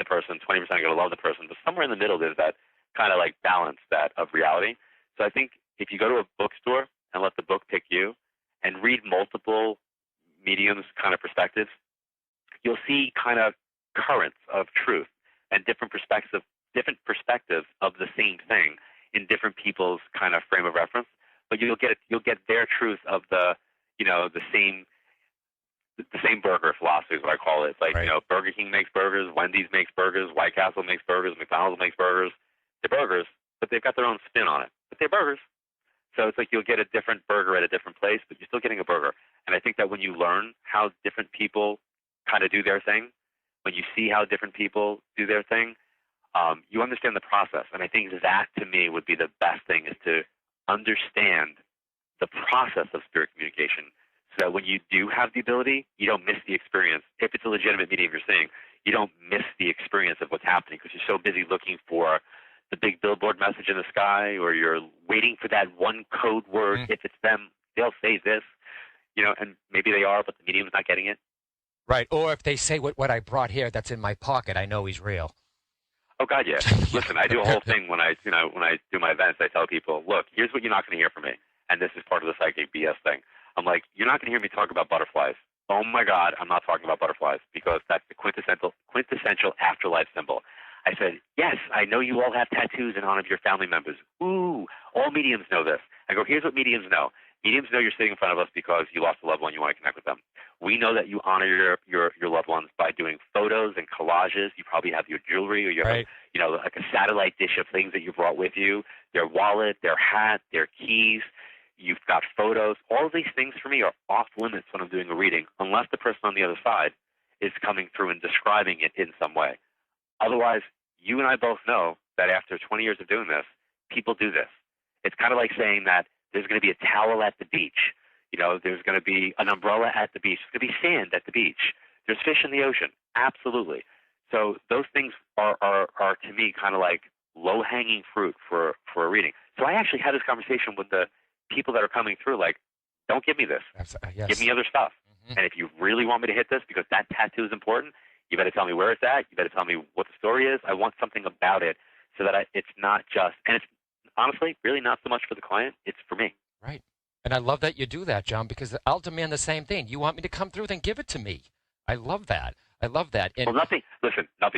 person, 20% are going to love the person, but somewhere in the middle there's that kind of balance of reality. So I think if you go to a bookstore and let the book pick you and read multiple mediums kind of perspectives, you'll see kind of currents of truth and different perspectives of the same thing in different people's kind of frame of reference. But you'll get their truth of the same burger philosophy is what I call it. It's Burger King makes burgers, Wendy's makes burgers, White Castle makes burgers, McDonald's makes burgers. They're burgers, but they've got their own spin on it. But they're burgers. So it's you'll get a different burger at a different place, but you're still getting a burger. And I think that when you learn how different people kind of do their thing, when you see how different people do their thing, you understand the process. And I think that, to me, would be the best thing, is to understand the process of spirit communication, so that when you do have the ability, you don't miss the experience. If it's a legitimate medium you're seeing, you don't miss the experience of what's happening because you're so busy looking for the big billboard message in the sky, or you're waiting for that one code word. If it's them, they'll say this, and maybe they are, but the medium's not getting it. Right. Or if they say what I brought here that's in my pocket, I know he's real. Oh God, yeah. Listen, I do a whole thing when I do my events. I tell people, look, here's what you're not going to hear from me, and this is part of the psychic BS thing. I'm like, you're not going to hear me talk about butterflies. Oh my God, I'm not talking about butterflies because that's the quintessential afterlife symbol. I said, yes, I know you all have tattoos in honor of your family members. Ooh, all mediums know this. I go, here's what mediums know. Mediums know you're sitting in front of us because you lost a loved one, you want to connect with them. We know that you honor your loved ones by doing photos and collages. You probably have your jewelry, or you have, Right. like a satellite dish of things that you brought with you, their wallet, their hat, their keys. You've got photos. All of these things for me are off limits when I'm doing a reading, unless the person on the other side is coming through and describing it in some way. Otherwise, you and I both know that after 20 years of doing this, people do this. It's kind of like saying that there's going to be a towel at the beach. There's going to be an umbrella at the beach. There's going to be sand at the beach. There's fish in the ocean. Absolutely. So those things are to me kind of like low-hanging fruit for a reading. So I actually had this conversation with the people that are coming through, like, don't give me this. Yes. Give me other stuff. Mm-hmm. And if you really want me to hit this because that tattoo is important, you better tell me where it's at. You better tell me what the story is. I want something about it so that it's not just, and it's honestly really not so much for the client, it's for me. Right. And I love that you do that, John, because I'll demand the same thing. You want me to come through, then give it to me. I love that. And well, nothing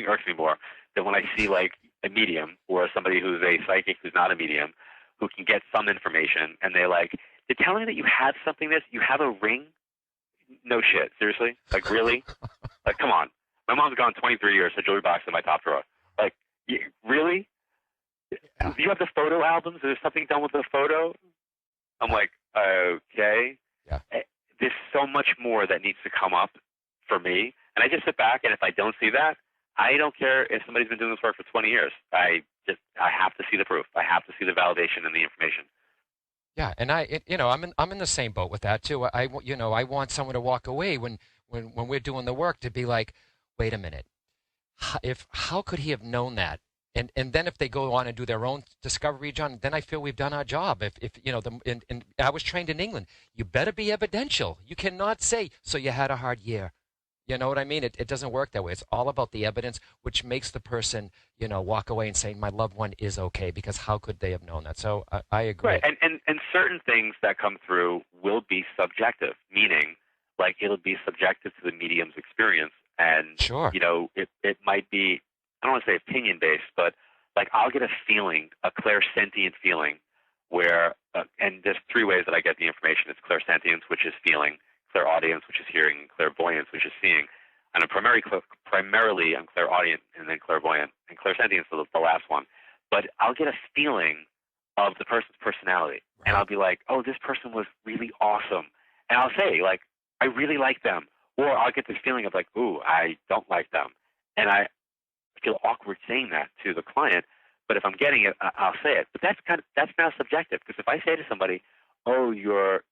irks me more than when I see like a medium or somebody who's a psychic who's not a medium who can get some information and they're telling me that you have something you have a ring? No shit. Seriously? Like, really? Like, come on. My mom's gone 23 years, her jewelry box in my top drawer. Like, really? Yeah. Do you have the photo albums? Is there something done with the photo? I'm like, okay. Yeah. There's so much more that needs to come up for me. And I just sit back, and if I don't see that, I don't care if somebody's been doing this work for 20 years. I have to see the proof. I have to see the validation and the information. Yeah, and I'm in the same boat with that too. I want someone to walk away when we're doing the work to be like, wait a minute, how could he have known that? And then if they go on and do their own discovery, John, then I feel we've done our job. If and I was trained in England, you better be evidential. You cannot say, so you had a hard year. You know what I mean? It doesn't work that way. It's all about the evidence, which makes the person, walk away and say, my loved one is okay, because how could they have known that? So I agree. Right, and certain things that come through will be subjective, meaning like it'll be subjective to the medium's experience. And, sure. It might be, I don't want to say opinion-based, but like I'll get a feeling, a clairsentient feeling where, and there's three ways that I get the information. It's clairsentience, which is feeling, clairaudience, which is hearing, and clairvoyance, which is seeing. And I'm primarily I'm clairaudient and then clairvoyant, and clairsentience is the last one. But I'll get a feeling of the person's personality, right. And I'll be like, oh, this person was really awesome. And I'll say, like, I really like them. Or I'll get this feeling of like, ooh, I don't like them. And I feel awkward saying that to the client, but if I'm getting it, I'll say it. But that's now subjective, because if I say to somebody, oh, your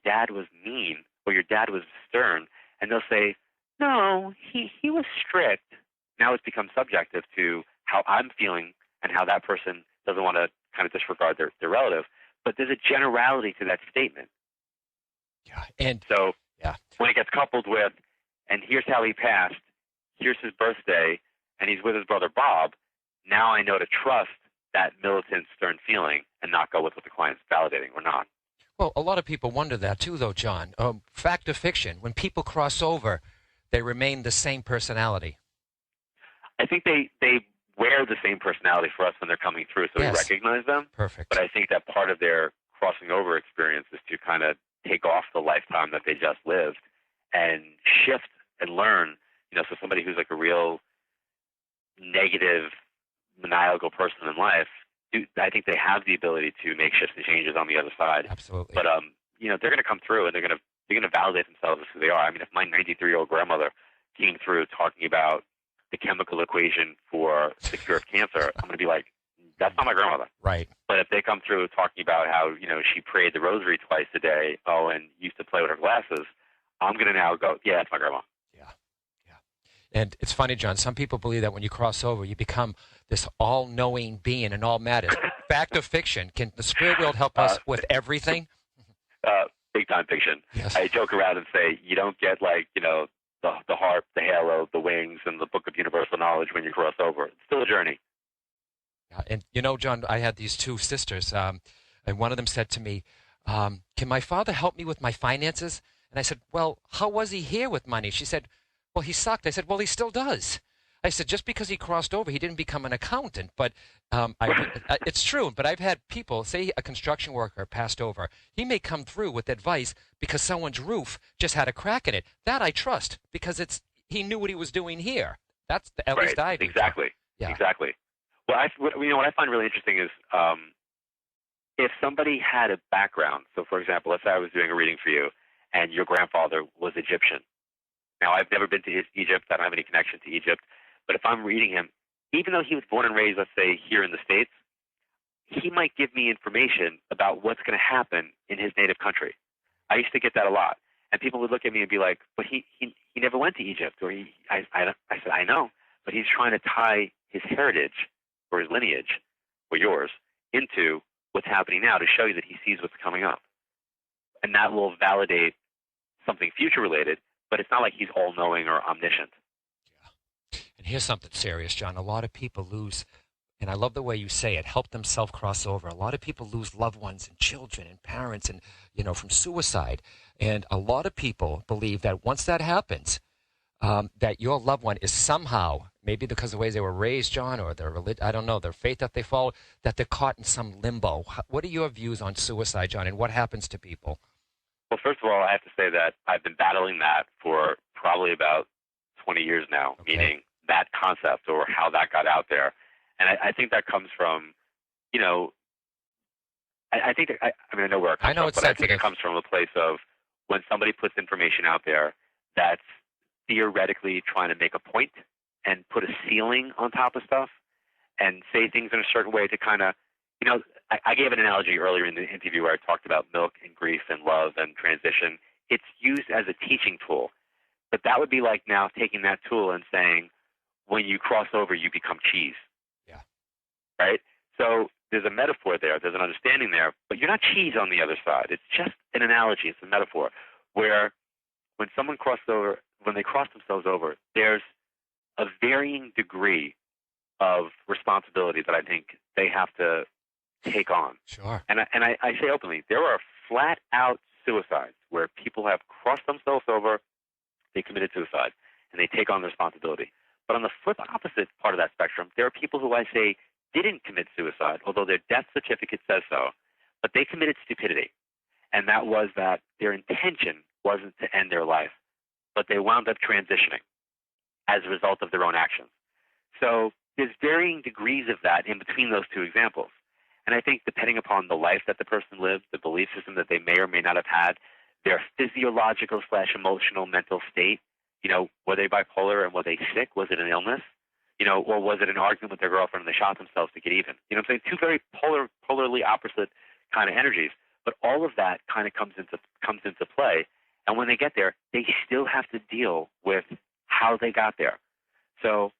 dad was mean, or your dad was stern, and they'll say, no, he was strict. Now it's become subjective to how I'm feeling and how that person doesn't want to kind of disregard their relative. But there's a generality to that statement. Yeah. And so yeah, when it gets coupled with, and here's how he passed, here's his birthday, and he's with his brother Bob, now I know to trust that militant, stern feeling and not go with what the client's validating or not. Well, a lot of people wonder that too, though, John. Fact or fiction, when people cross over, they remain the same personality. I think they wear the same personality for us when they're coming through, so yes. We recognize them. Perfect. But I think that part of their crossing over experience is to kind of take off the lifetime that they just lived and shift and learn. So somebody who's like a real negative, maniacal person in life, I think they have the ability to make shifts and changes on the other side. Absolutely. But they're going to come through and they're going to validate themselves as who they are. I mean, if my 93-year-old grandmother came through talking about the chemical equation for the cure of cancer, I'm going to be like, that's not my grandmother. Right. But if they come through talking about how she prayed the rosary twice a day, and used to play with her glasses, I'm going to now go, yeah, that's my grandma. And it's funny, John, some people believe that when you cross over, you become this all-knowing being and all matters. Fact or fiction? Can the spirit world help us with everything? Big-time fiction. Yes. I joke around and say you don't get, the harp, the halo, the wings, and the book of universal knowledge when you cross over. It's still a journey. Yeah, and, John, I had these two sisters, and one of them said to me, can my father help me with my finances? And I said, well, how was he here with money? She said, well, he sucked. I said, well, he still does. I said, just because he crossed over, he didn't become an accountant. But it's true. But I've had people say a construction worker passed over. He may come through with advice because someone's roof just had a crack in it. That I trust because he knew what he was doing here. That's at least I do. Exactly. Yeah. Exactly. Well, what I find really interesting is if somebody had a background. So, for example, let's say I was doing a reading for you, and your grandfather was Egyptian. Now, I've never been to Egypt. I don't have any connection to Egypt. But if I'm reading him, even though he was born and raised, let's say, here in the States, he might give me information about what's going to happen in his native country. I used to get that a lot. And people would look at me and be like, but he never went to Egypt. Or I said, I know, but he's trying to tie his heritage or his lineage or yours into what's happening now to show you that he sees what's coming up. And that will validate something future related, but it's not like he's all-knowing or omniscient. Yeah. And here's something serious, John. A lot of people lose, and I love the way you say it, help themselves cross over. A lot of people lose loved ones and children and parents and, from suicide. And a lot of people believe that once that happens, that your loved one is somehow, maybe because of the ways they were raised, John, or their religion, I don't know, their faith that they follow, that they're caught in some limbo. What are your views on suicide, John, and what happens to people? Well, first of all, I have to say that I've been battling that for probably about 20 years now, meaning that concept or how that got out there. And I think that comes from, I think that, I know where it comes from, but I think it comes from a place of when somebody puts information out there that's theoretically trying to make a point and put a ceiling on top of stuff and say things in a certain way to kind of, I gave an analogy earlier in the interview where I talked about milk and grief and love and transition. It's used as a teaching tool. But that would be like now taking that tool and saying, when you cross over, you become cheese. Yeah. Right? So there's a metaphor there. There's an understanding there. But you're not cheese on the other side. It's just an analogy. It's a metaphor where when someone when they cross themselves over, there's a varying degree of responsibility that I think they have to take on. Sure. And I say openly, there are flat out suicides where people have crossed themselves over, they committed suicide, and they take on the responsibility. But on the flip opposite part of that spectrum, there are people who I say didn't commit suicide, although their death certificate says so, but they committed stupidity. And that was that their intention wasn't to end their life, but they wound up transitioning as a result of their own actions. So there's varying degrees of that in between those two examples. And I think depending upon the life that the person lived, the belief system that they may or may not have had, their physiological/emotional mental state, were they bipolar and were they sick? Was it an illness? Or was it an argument with their girlfriend and they shot themselves to get even? I'm saying two very polarly opposite kind of energies. But all of that kind of comes into play. And when they get there, they still have to deal with how they got there. So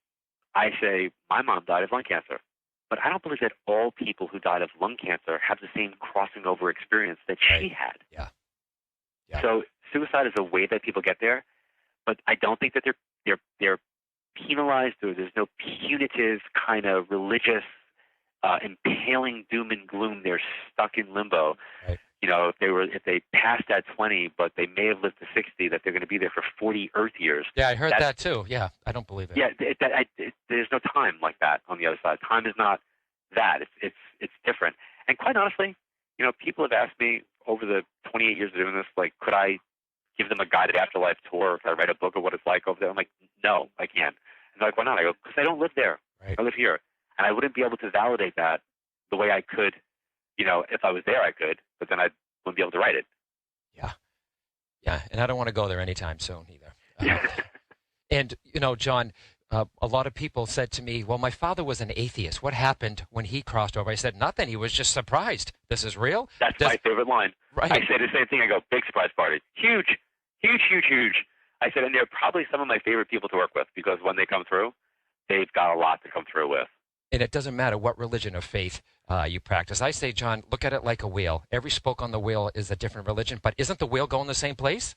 I say, my mom died of lung cancer. But I don't believe that all people who died of lung cancer have the same crossing over experience that she had. Yeah. So suicide is a way that people get there, but I don't think that they're penalized or there's no punitive kind of religious impaling doom and gloom. They're stuck in limbo. Right. If they passed at 20, but they may have lived to 60, that they're going to be there for 40 Earth years. Yeah, I heard that too. Yeah, I don't believe it. Yeah, there's no time like that on the other side. Time is not that. It's different. And quite honestly, people have asked me over the 28 years of doing this, like, could I give them a guided afterlife tour? Could I write a book of what it's like over there? I'm like, no, I can't. And they're like, why not? I go, because I don't live there. Right. I live here. And I wouldn't be able to validate that the way I could. If I was there, I could, but then I wouldn't be able to write it. Yeah. Yeah, and I don't want to go there anytime soon either. And, John, a lot of people said to me, well, my father was an atheist. What happened when he crossed over? I said, nothing. He was just surprised. This is real? That's my favorite line. Right. I say the same thing. I go, big surprise party. Huge, huge, huge, huge. I said, and they're probably some of my favorite people to work with because when they come through, they've got a lot to come through with. And it doesn't matter what religion or faith you practice. I say, John, look at it like a wheel. Every spoke on the wheel is a different religion, but isn't the wheel going the same place?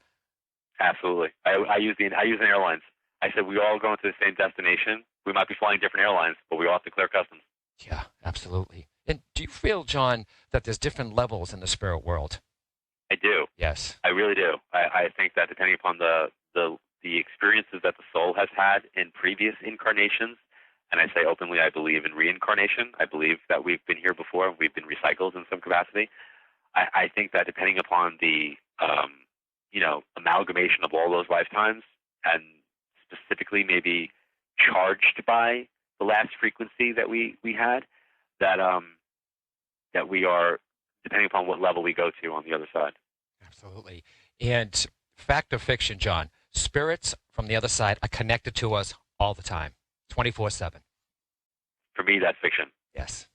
Absolutely. I use the airlines. I said we all go into the same destination. We might be flying different airlines, but we all have to clear customs. Yeah, absolutely. And do you feel, John, that there's different levels in the spirit world? I do. Yes. I really do. I think that depending upon the the experiences that the soul has had in previous incarnations. And I say openly, I believe in reincarnation. I believe that we've been here before. We've been recycled in some capacity. I think that depending upon the, amalgamation of all those lifetimes, and specifically maybe charged by the last frequency that we had, that we are, depending upon what level we go to on the other side. Absolutely. And fact or fiction, John, spirits from the other side are connected to us all the time, 24/7. For me, that's fiction. Yes.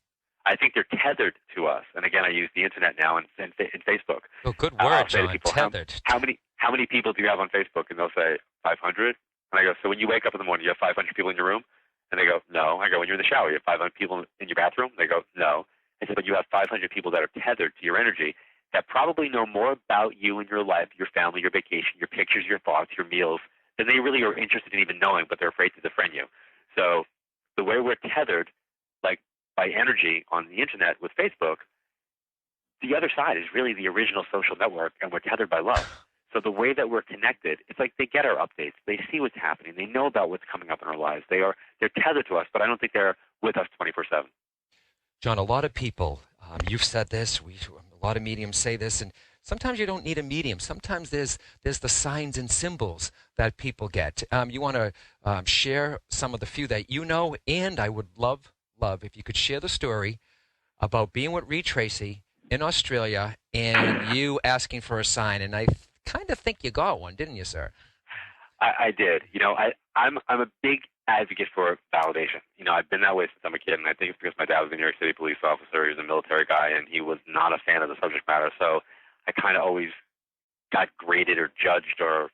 I think they're tethered to us. And again, I use the internet now and Facebook. Oh, good word, John. People, Tethered. How many people do you have on Facebook? And they'll say 500. And I go, so when you wake up in the morning, you have 500 people in your room? And they go, no. I go, when you're in the shower, you have 500 people in your bathroom? They go, no. I said, but you have 500 people that are tethered to your energy that probably know more about you and your life, your family, your vacation, your pictures, your thoughts, your meals, than they really are interested in even knowing, but they're afraid to defriend you. So the way we're tethered, like by energy on the internet with Facebook, the other side is really the original social network, and we're tethered by love. So the way that we're connected, it's like they get our updates. They see what's happening. They know about what's coming up in our lives. They're tethered to us, but I don't think they're with us 24/7. John, a lot of people, you've said this, a lot of mediums say this, and sometimes you don't need a medium. Sometimes there's the signs and symbols that people get. You want to share some of the few that you know, and I would love if you could share the story about being with Reed Tracy in Australia and you asking for a sign. And I kind of think you got one, didn't you, sir? I did. I'm a big advocate for validation. I've been that way since I'm a kid, and I think it's because my dad was a New York City police officer. He was a military guy, and he was not a fan of the subject matter. So I kind of always got graded or judged or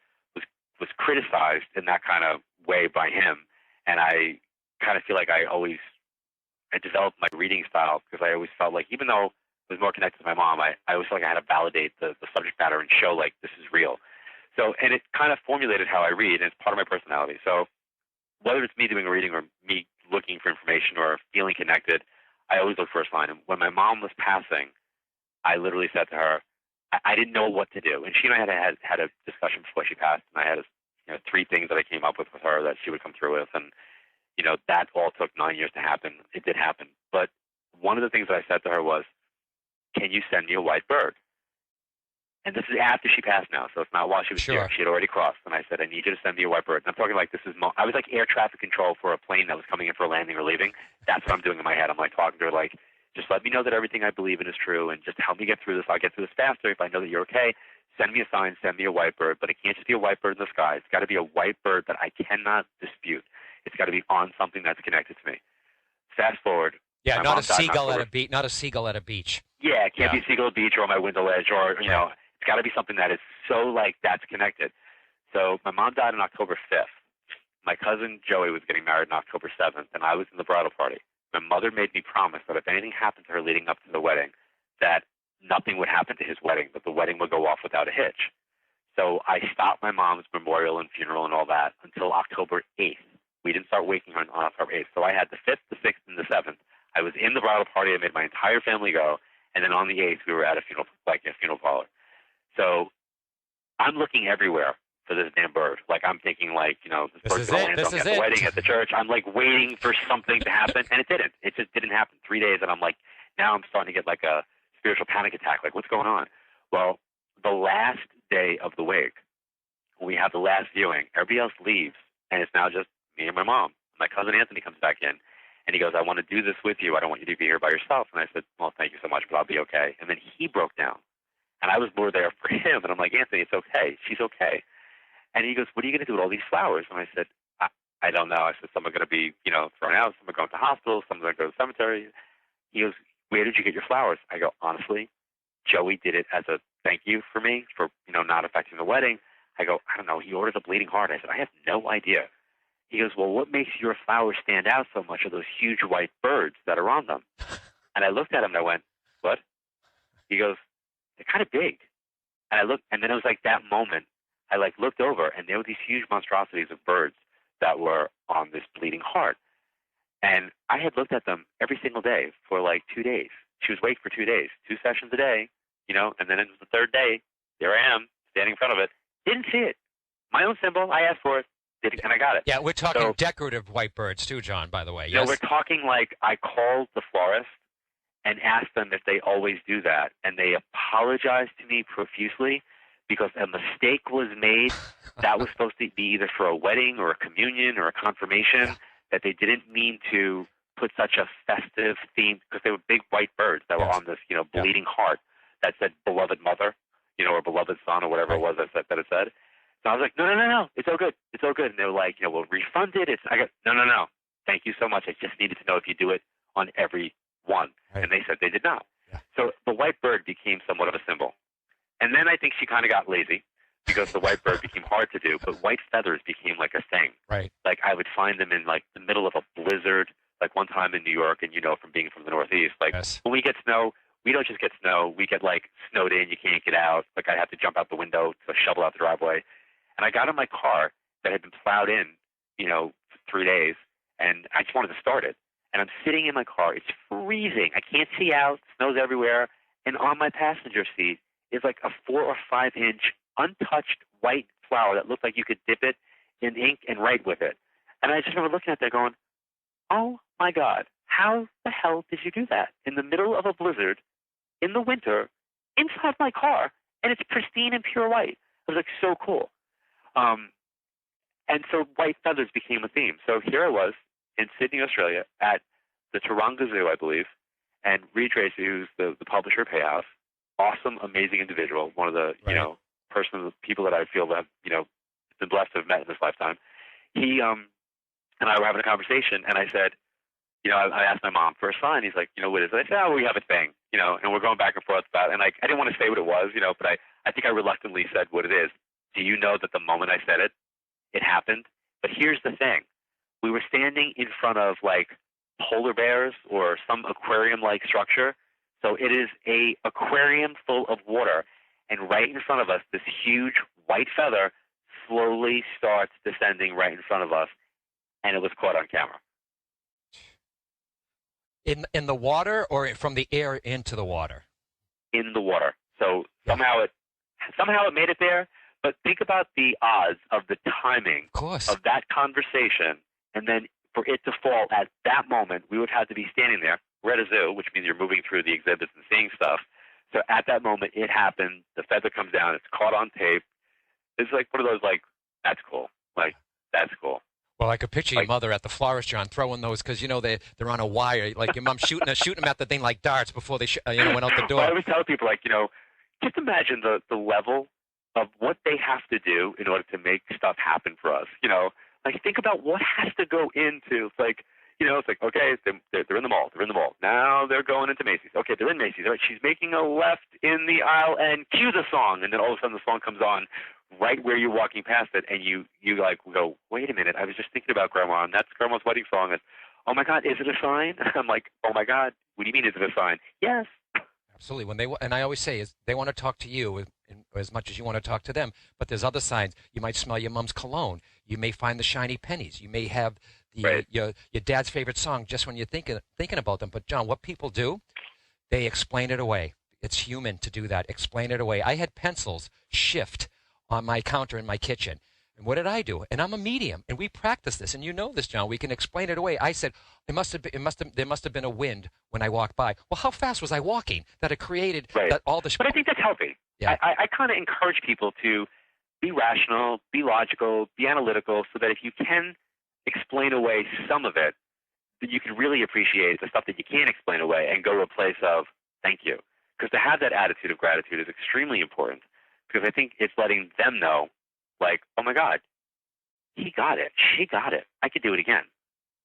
was criticized in that kind of way by him. And I kind of feel like I developed my reading style because I always felt like, even though I was more connected to my mom, I always felt like I had to validate the subject matter and show like this is real. So, and it kind of formulated how I read, and it's part of my personality. So whether it's me doing a reading or me looking for information or feeling connected, I always look for a sign. And when my mom was passing, I literally said to her, I didn't know what to do. And she and I had a discussion before she passed, and I had 3 things that I came up with her that she would come through with. And, that all took 9 years to happen. It did happen. But one of the things that I said to her was, can you send me a white bird? And this is after she passed now, so it's not while she was here. She had already crossed. And I said, I need you to send me a white bird. And I'm talking like I was like air traffic control for a plane that was coming in for a landing or leaving. That's what I'm doing in my head. I'm like talking to her like, just let me know that everything I believe in is true, and just help me get through this. I'll get through this faster if I know that you're okay. Send me a sign, send me a white bird, but it can't just be a white bird in the sky. It's got to be a white bird that I cannot dispute. It's got to be on something that's connected to me. Fast forward. Yeah, not a seagull at a beach. Not a seagull at a beach. Yeah, it can't be a seagull at a beach or on my window ledge, or it's got to be something that is so like that's connected. So my mom died on October 5th. My cousin Joey was getting married on October 7th, and I was in the bridal party. My mother made me promise that if anything happened to her leading up to the wedding, that nothing would happen to his wedding, that the wedding would go off without a hitch. So I stopped my mom's memorial and funeral and all that until October 8th. We didn't start waking her on October 8th. So I had the 5th, the 6th, and the 7th. I was in the bridal party. I made my entire family go. And then on the 8th, we were at a funeral parlor. So I'm looking everywhere for this damn bird. Like I'm thinking like, this bird's going to land on me at the wedding, at the church. I'm like waiting for something to happen. And it didn't. It just didn't happen. 3 days. And I'm like, now I'm starting to get like a spiritual panic attack. Like what's going on? Well, the last day of the wake, when we have the last viewing, everybody else leaves. And it's now just me and my mom. My cousin Anthony comes back in, and he goes, I want to do this with you. I don't want you to be here by yourself. And I said, well, thank you so much, but I'll be okay. And then he broke down, and I was more there for him. And I'm like, Anthony, it's okay. She's okay. And he goes, what are you going to do with all these flowers? And I said, I don't know. I said, some are going to be, thrown out. Some are going to hospitals. Some are going to go to the cemetery. He goes, where did you get your flowers? I go, honestly, Joey did it as a thank you for me for, not affecting the wedding. I go, I don't know. He ordered a bleeding heart. I said, I have no idea. He goes, well, what makes your flowers stand out so much are those huge white birds that are on them. And I looked at him and I went, what? He goes, they're kind of big. And I looked, and then it was like that moment, I like looked over, and there were these huge monstrosities of birds that were on this bleeding heart. And I had looked at them every single day for like 2 days. She was awake for 2 days, 2 sessions a day, and then it was the 3rd day. There I am, standing in front of it. Didn't see it. My own symbol. I asked for it, and I got it. Yeah, we're talking So, decorative white birds too, John, by the way. you know, Yes? we're talking like I called the florist and asked them if they always do that, and they apologized to me profusely because a mistake was made. That was supposed to be either for a wedding or a communion or a confirmation, that they didn't mean to put such a festive theme, because they were big white birds that were on this, you know, bleeding heart that said beloved mother, you know, or beloved son or whatever it was that it said. So I was like, no, it's all good. It's all good. And they were like, you know, we'll refund it. I go, no. Thank you so much. I just needed to know if you do it on every one. Right. And they said they did not. Yeah. So the white bird became somewhat of a symbol. And then I think she kind of got lazy because the white bird became hard to do, but white feathers became like a thing. Right. Like I would find them in like the middle of a blizzard, like one time in New York, and you know, from being from the Northeast, like when we get snow, we don't just get snow, we get like snowed in, you can't get out. Like I have to jump out the window to shovel out the driveway. And I got in my car that had been plowed in, you know, for 3 days, and I just wanted to start it. And I'm sitting in my car. It's freezing. I can't see out. Snow's everywhere. And on my passenger seat is like a 4 or 5 inch untouched white flower that looked like you could dip it in ink and write with it. And I just remember looking at that going, oh my God, how the hell did you do that in the middle of a blizzard in the winter inside my car? And it's pristine and pure white. It was like so cool. And so white feathers became a theme. So here I was in Sydney, Australia, at the Taronga Zoo, I believe, and Reed Tracy, who's the publisher of Hay House, awesome, amazing individual, one of the people that I feel that you know been blessed to have met in this lifetime. He and I were having a conversation, and I said, you know, I asked my mom for a sign. He's like, you know, what is it? I said, oh, we have a thing, you know, and we're going back and forth about it. And I didn't want to say what it was, you know, but I think I reluctantly said what it is. Do you know that the moment I said it, it happened? But here's the thing. We were standing in front of like polar bears or some aquarium-like structure. So it is a aquarium full of water. And right in front of us, this huge white feather slowly starts descending right in front of us. And it was caught on camera. In the water or from the air into the water? In the water. So somehow it made it there. But think about the odds of the timing of that conversation, and then for it to fall at that moment, we would have to be standing there. We're at a zoo, which means you're moving through the exhibits and seeing stuff. So at that moment, it happened. The feather comes down. It's caught on tape. It's like one of those, like, that's cool. Like, that's cool. Well, I could picture your mother at the florist, John, throwing those because, you know, they're on a wire. Like your mom shooting them at the thing like darts before they went out the door. Well, I always tell people, like, you know, just imagine the level of what they have to do in order to make stuff happen for us. You know, like think about what has to go into, like, you know, it's like, okay, they're in the mall. They're in the mall. Now they're going into Macy's. Okay, they're in Macy's. All right, she's making a left in the aisle and cue the song. And then all of a sudden the song comes on right where you're walking past it. And you like go, wait a minute. I was just thinking about Grandma, and that's Grandma's wedding song. And, oh, my God, is it a sign? I'm like, oh, my God, what do you mean is it a sign? Yes. Absolutely. And I always say is they want to talk to you as much as you want to talk to them. But there's other signs. You might smell your mom's cologne. You may find the shiny pennies. You may have your dad's favorite song just when you're thinking about them. But John, what people do, they explain it away. It's human to do that. Explain it away. I had pencils shift on my counter in my kitchen. And what did I do? And I'm a medium, and we practice this. And you know this, John. We can explain it away. I said, there must have been a wind when I walked by. Well, how fast was I walking that it created that all the? But I think that's healthy. Yeah. I kind of encourage people to be rational, be logical, be analytical, so that if you can explain away some of it, that you can really appreciate the stuff that you can't explain away and go to a place of thank you. Because to have that attitude of gratitude is extremely important. Because I think it's letting them know, like, oh, my God, he got it. She got it. I could do it again.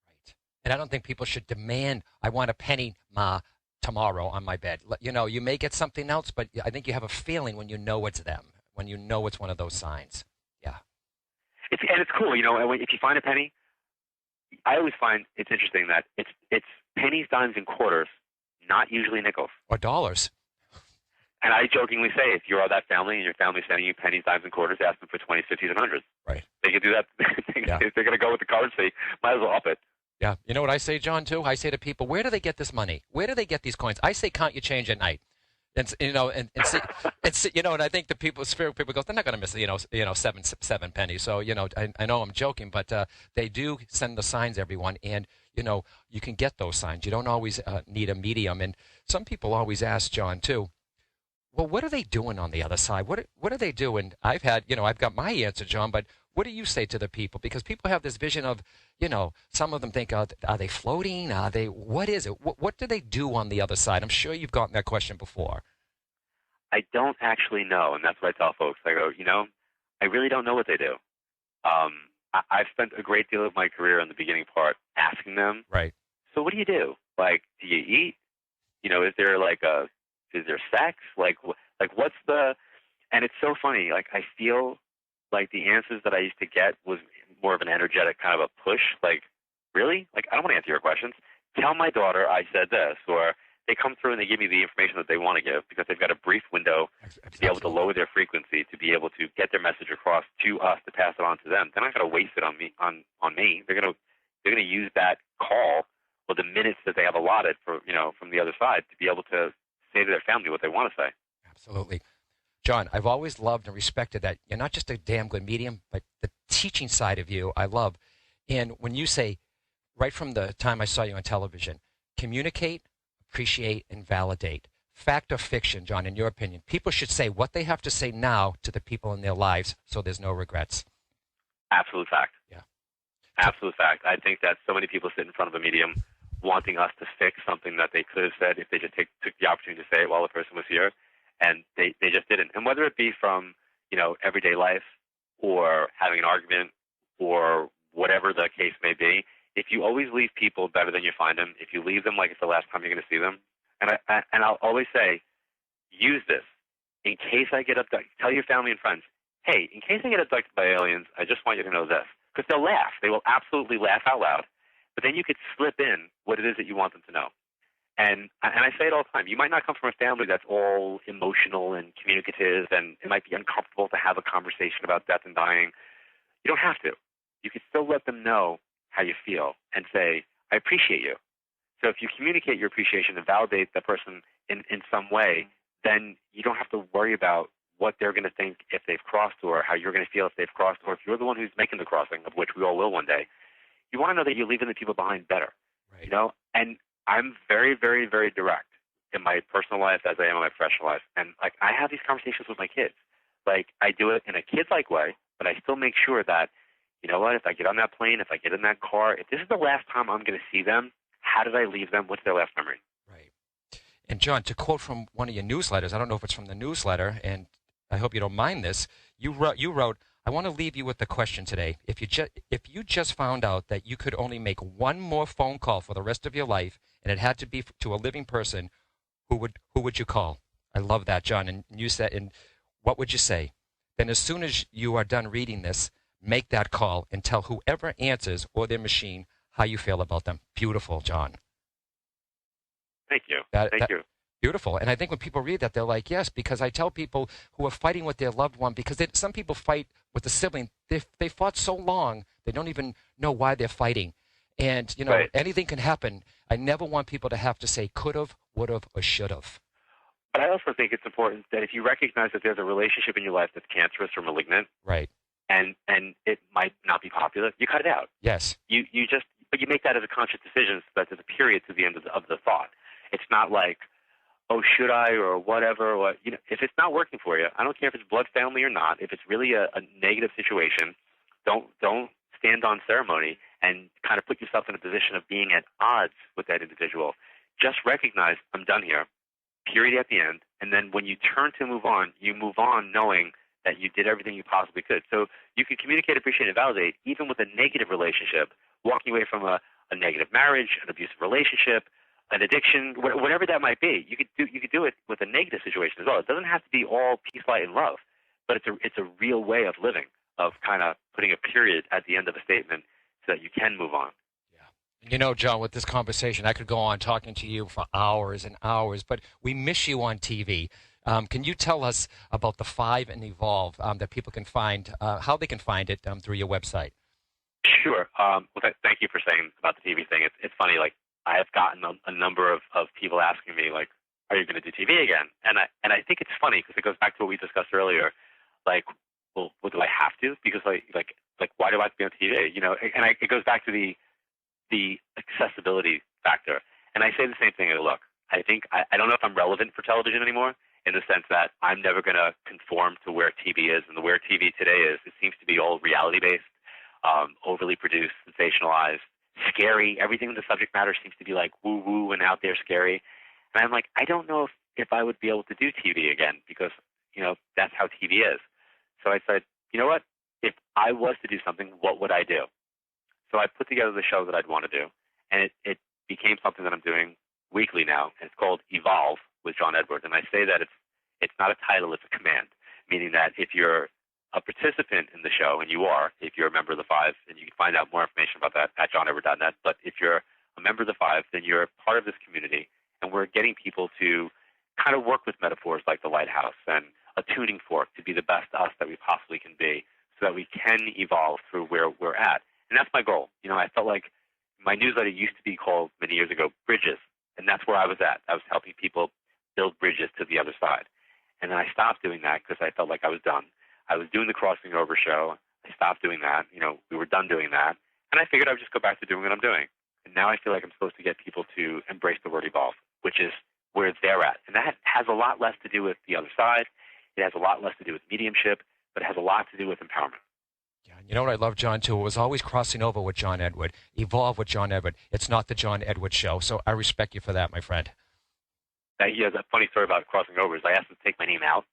Right. And I don't think people should demand, I want a penny, Ma, tomorrow on my bed. You know, you may get something else, but I think you have a feeling when you know it's them, when you know it's one of those signs. Yeah. And it's cool, you know, if you find a penny, I always find it's interesting that it's pennies, dimes, and quarters, not usually nickels. Or dollars. And I jokingly say, if you're that family and your family's sending you pennies, dimes, and quarters, ask them for 20s, 50s, and 100s. Right. They can do that. If they're going to go with the currency, might as well up it. Yeah. You know what I say, John, too? I say to people, where do they get this money? Where do they get these coins? I say count your change at night. And and I think the spirit people go, they're not going to miss, seven pennies. So, I know I'm joking, but they do send the signs, everyone, and you can get those signs. You don't always need a medium, and some people always ask John too. Well, what are they doing on the other side? What are they doing? I've got my answer, John, but what do you say to the people? Because people have this vision of, some of them think, are they floating? What is it? What do they do on the other side? I'm sure you've gotten that question before. I don't actually know, and that's what I tell folks. I go, I really don't know what they do. I've spent a great deal of my career in the beginning part asking them, right? So what do you do? Like, do you eat? Is there sex? Like what's the? And it's so funny. Like, I feel like the answers that I used to get was more of an energetic kind of a push. Like, really? Like, I don't want to answer your questions. Tell my daughter I said this, or they come through and they give me the information that they want to give because they've got a brief window to be able to lower their frequency, to be able to get their message across to us, to pass it on to them. They're not going to waste it on me. They're going to use that call or the minutes that they have allotted for from the other side to be able to say to their family what they want to say. Absolutely. John, I've always loved and respected that you're not just a damn good medium, but the teaching side of you I love. And when you say, right from the time I saw you on television, communicate, appreciate, and validate. Fact or fiction, John, in your opinion? People should say what they have to say now to the people in their lives so there's no regrets. Absolute fact. Yeah. Absolute fact. I think that so many people sit in front of a medium wanting us to fix something that they could have said if they just took the opportunity to say it while the person was here, and they just didn't. And whether it be from, everyday life or having an argument or whatever the case may be, if you always leave people better than you find them, if you leave them like it's the last time you're going to see them, and I'll always say, use this. In case I get abducted, tell your family and friends, hey, in case I get abducted by aliens, I just want you to know this. Because they'll laugh. They will absolutely laugh out loud. But then you could slip in what it is that you want them to know. And I say it all the time. You might not come from a family that's all emotional and communicative, and it might be uncomfortable to have a conversation about death and dying. You don't have to. You can still let them know how you feel and say, I appreciate you. So if you communicate your appreciation and validate the person in some way, then you don't have to worry about what they're going to think if they've crossed, or how you're going to feel if they've crossed, or if you're the one who's making the crossing, of which we all will one day. You want to know that you're leaving the people behind better, right. And I'm very, very, very direct in my personal life as I am in my professional life. And like, I have these conversations with my kids. Like, I do it in a kid-like way, but I still make sure that, you know what, if I get on that plane, if I get in that car, if this is the last time I'm going to see them, how did I leave them? What's their last memory? Right. And John, to quote from one of your newsletters, I don't know if it's from the newsletter, and I hope you don't mind this, you wrote, I want to leave you with the question today. If you just found out that you could only make one more phone call for the rest of your life, and it had to be to a living person, who would you call? I love that, John. And you said, and what would you say? Then as soon as you are done reading this, make that call and tell whoever answers or their machine how you feel about them. Beautiful, John. Thank you. Thank you. Beautiful. And I think when people read that, they're like, yes, because I tell people who are fighting with their loved one, because some people fight with a sibling. They fought so long, they don't even know why they're fighting. And, right. Anything can happen. I never want people to have to say could've, would've, or should've. But I also think it's important that if you recognize that there's a relationship in your life that's cancerous or malignant, right, and it might not be popular, you cut it out. Yes. But you make that as a conscious decision, so that there's a period to the end of the thought. It's not like, oh, should I, or whatever. Or, if it's not working for you, I don't care if it's blood family or not. If it's really a negative situation, don't stand on ceremony and kind of put yourself in a position of being at odds with that individual. Just recognize, I'm done here, period at the end. And then when you turn to move on, you move on knowing that you did everything you possibly could. So you can communicate, appreciate, and validate, even with a negative relationship, walking away from a negative marriage, an abusive relationship, an addiction, whatever that might be. You could do it with a negative situation as well. It doesn't have to be all peace, light, and love, but it's a real way of living, of kind of putting a period at the end of a statement so that you can move on. Yeah. John, with this conversation, I could go on talking to you for hours and hours, but we miss you on TV. Can you tell us about the 5 and Evolve that people can find, how they can find it through your website? Sure. Thank you for saying about the TV thing. It's funny, like, I have gotten a number of people asking me, like, are you going to do TV again? And I think it's funny because it goes back to what we discussed earlier. Like, well, do I have to? Because like why do I have to be on TV? You know, and it goes back to the accessibility factor. And I say the same thing. Look, I think I don't know if I'm relevant for television anymore, in the sense that I'm never going to conform to where TV is. And where TV today is, it seems to be all reality-based, overly produced, sensationalized, scary. Everything in the subject matter seems to be like woo-woo and out there scary. And I'm like, I don't know if I would be able to do TV again because, you know, that's how TV is. So I said, you know what? If I was to do something, what would I do? So I put together the show that I'd want to do, and it became something that I'm doing weekly now. And it's called Evolve with John Edwards. And I say that it's not a title, it's a command, meaning that if you're a participant in the show, and you are, if you're a member of the Five, and you can find out more information about that at johnedward.net, but if you're a member of the Five, then you're part of this community, and we're getting people to kind of work with metaphors like the lighthouse and a tuning fork to be the best us that we possibly can be so that we can evolve through where we're at. And that's my goal. You know, I felt like my newsletter used to be called many years ago Bridges, and that's where I was at. I was helping people build bridges to the other side. And then I stopped doing that because I felt like I was done. I was doing the Crossing Over show. I stopped doing that. You know, we were done doing that. And I figured I would just go back to doing what I'm doing. And now I feel like I'm supposed to get people to embrace the word evolve, which is where they're at. And that has a lot less to do with the other side. It has a lot less to do with mediumship, but it has a lot to do with empowerment. Yeah, you know what I love, John, too? It was always crossing over with John Edward, evolve with John Edward. It's not the John Edward show, so I respect you for that, my friend. Yeah, that funny story about crossing over is I asked them to take my name out.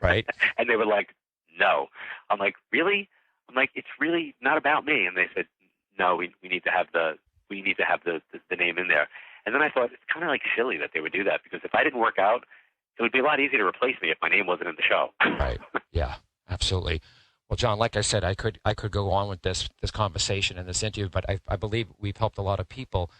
Right. And they were like, no. I'm like, really? I'm like, it's really not about me. And they said, no, we need to have the name in there. And then I thought, it's kind of like silly that they would do that, because if I didn't work out, it would be a lot easier to replace me if my name wasn't in the show. Right. Yeah, absolutely. Well, John, like I said, I could go on with this conversation and this interview, but I believe we've helped a lot of people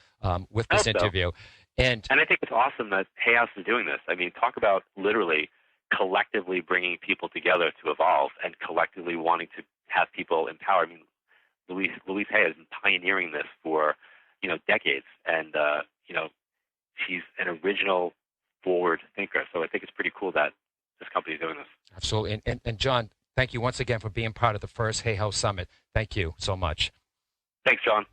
with this interview. And I think it's awesome that Hay House is doing this. I mean, talk about literally collectively bringing people together to evolve and collectively wanting to have people empowered. I mean, Louise Hay has been pioneering this for, you know, decades. And, you know, she's an original forward thinker. So I think it's pretty cool that this company is doing this. Absolutely. And John, thank you once again for being part of the first Hay House Summit. Thank you so much. Thanks, John.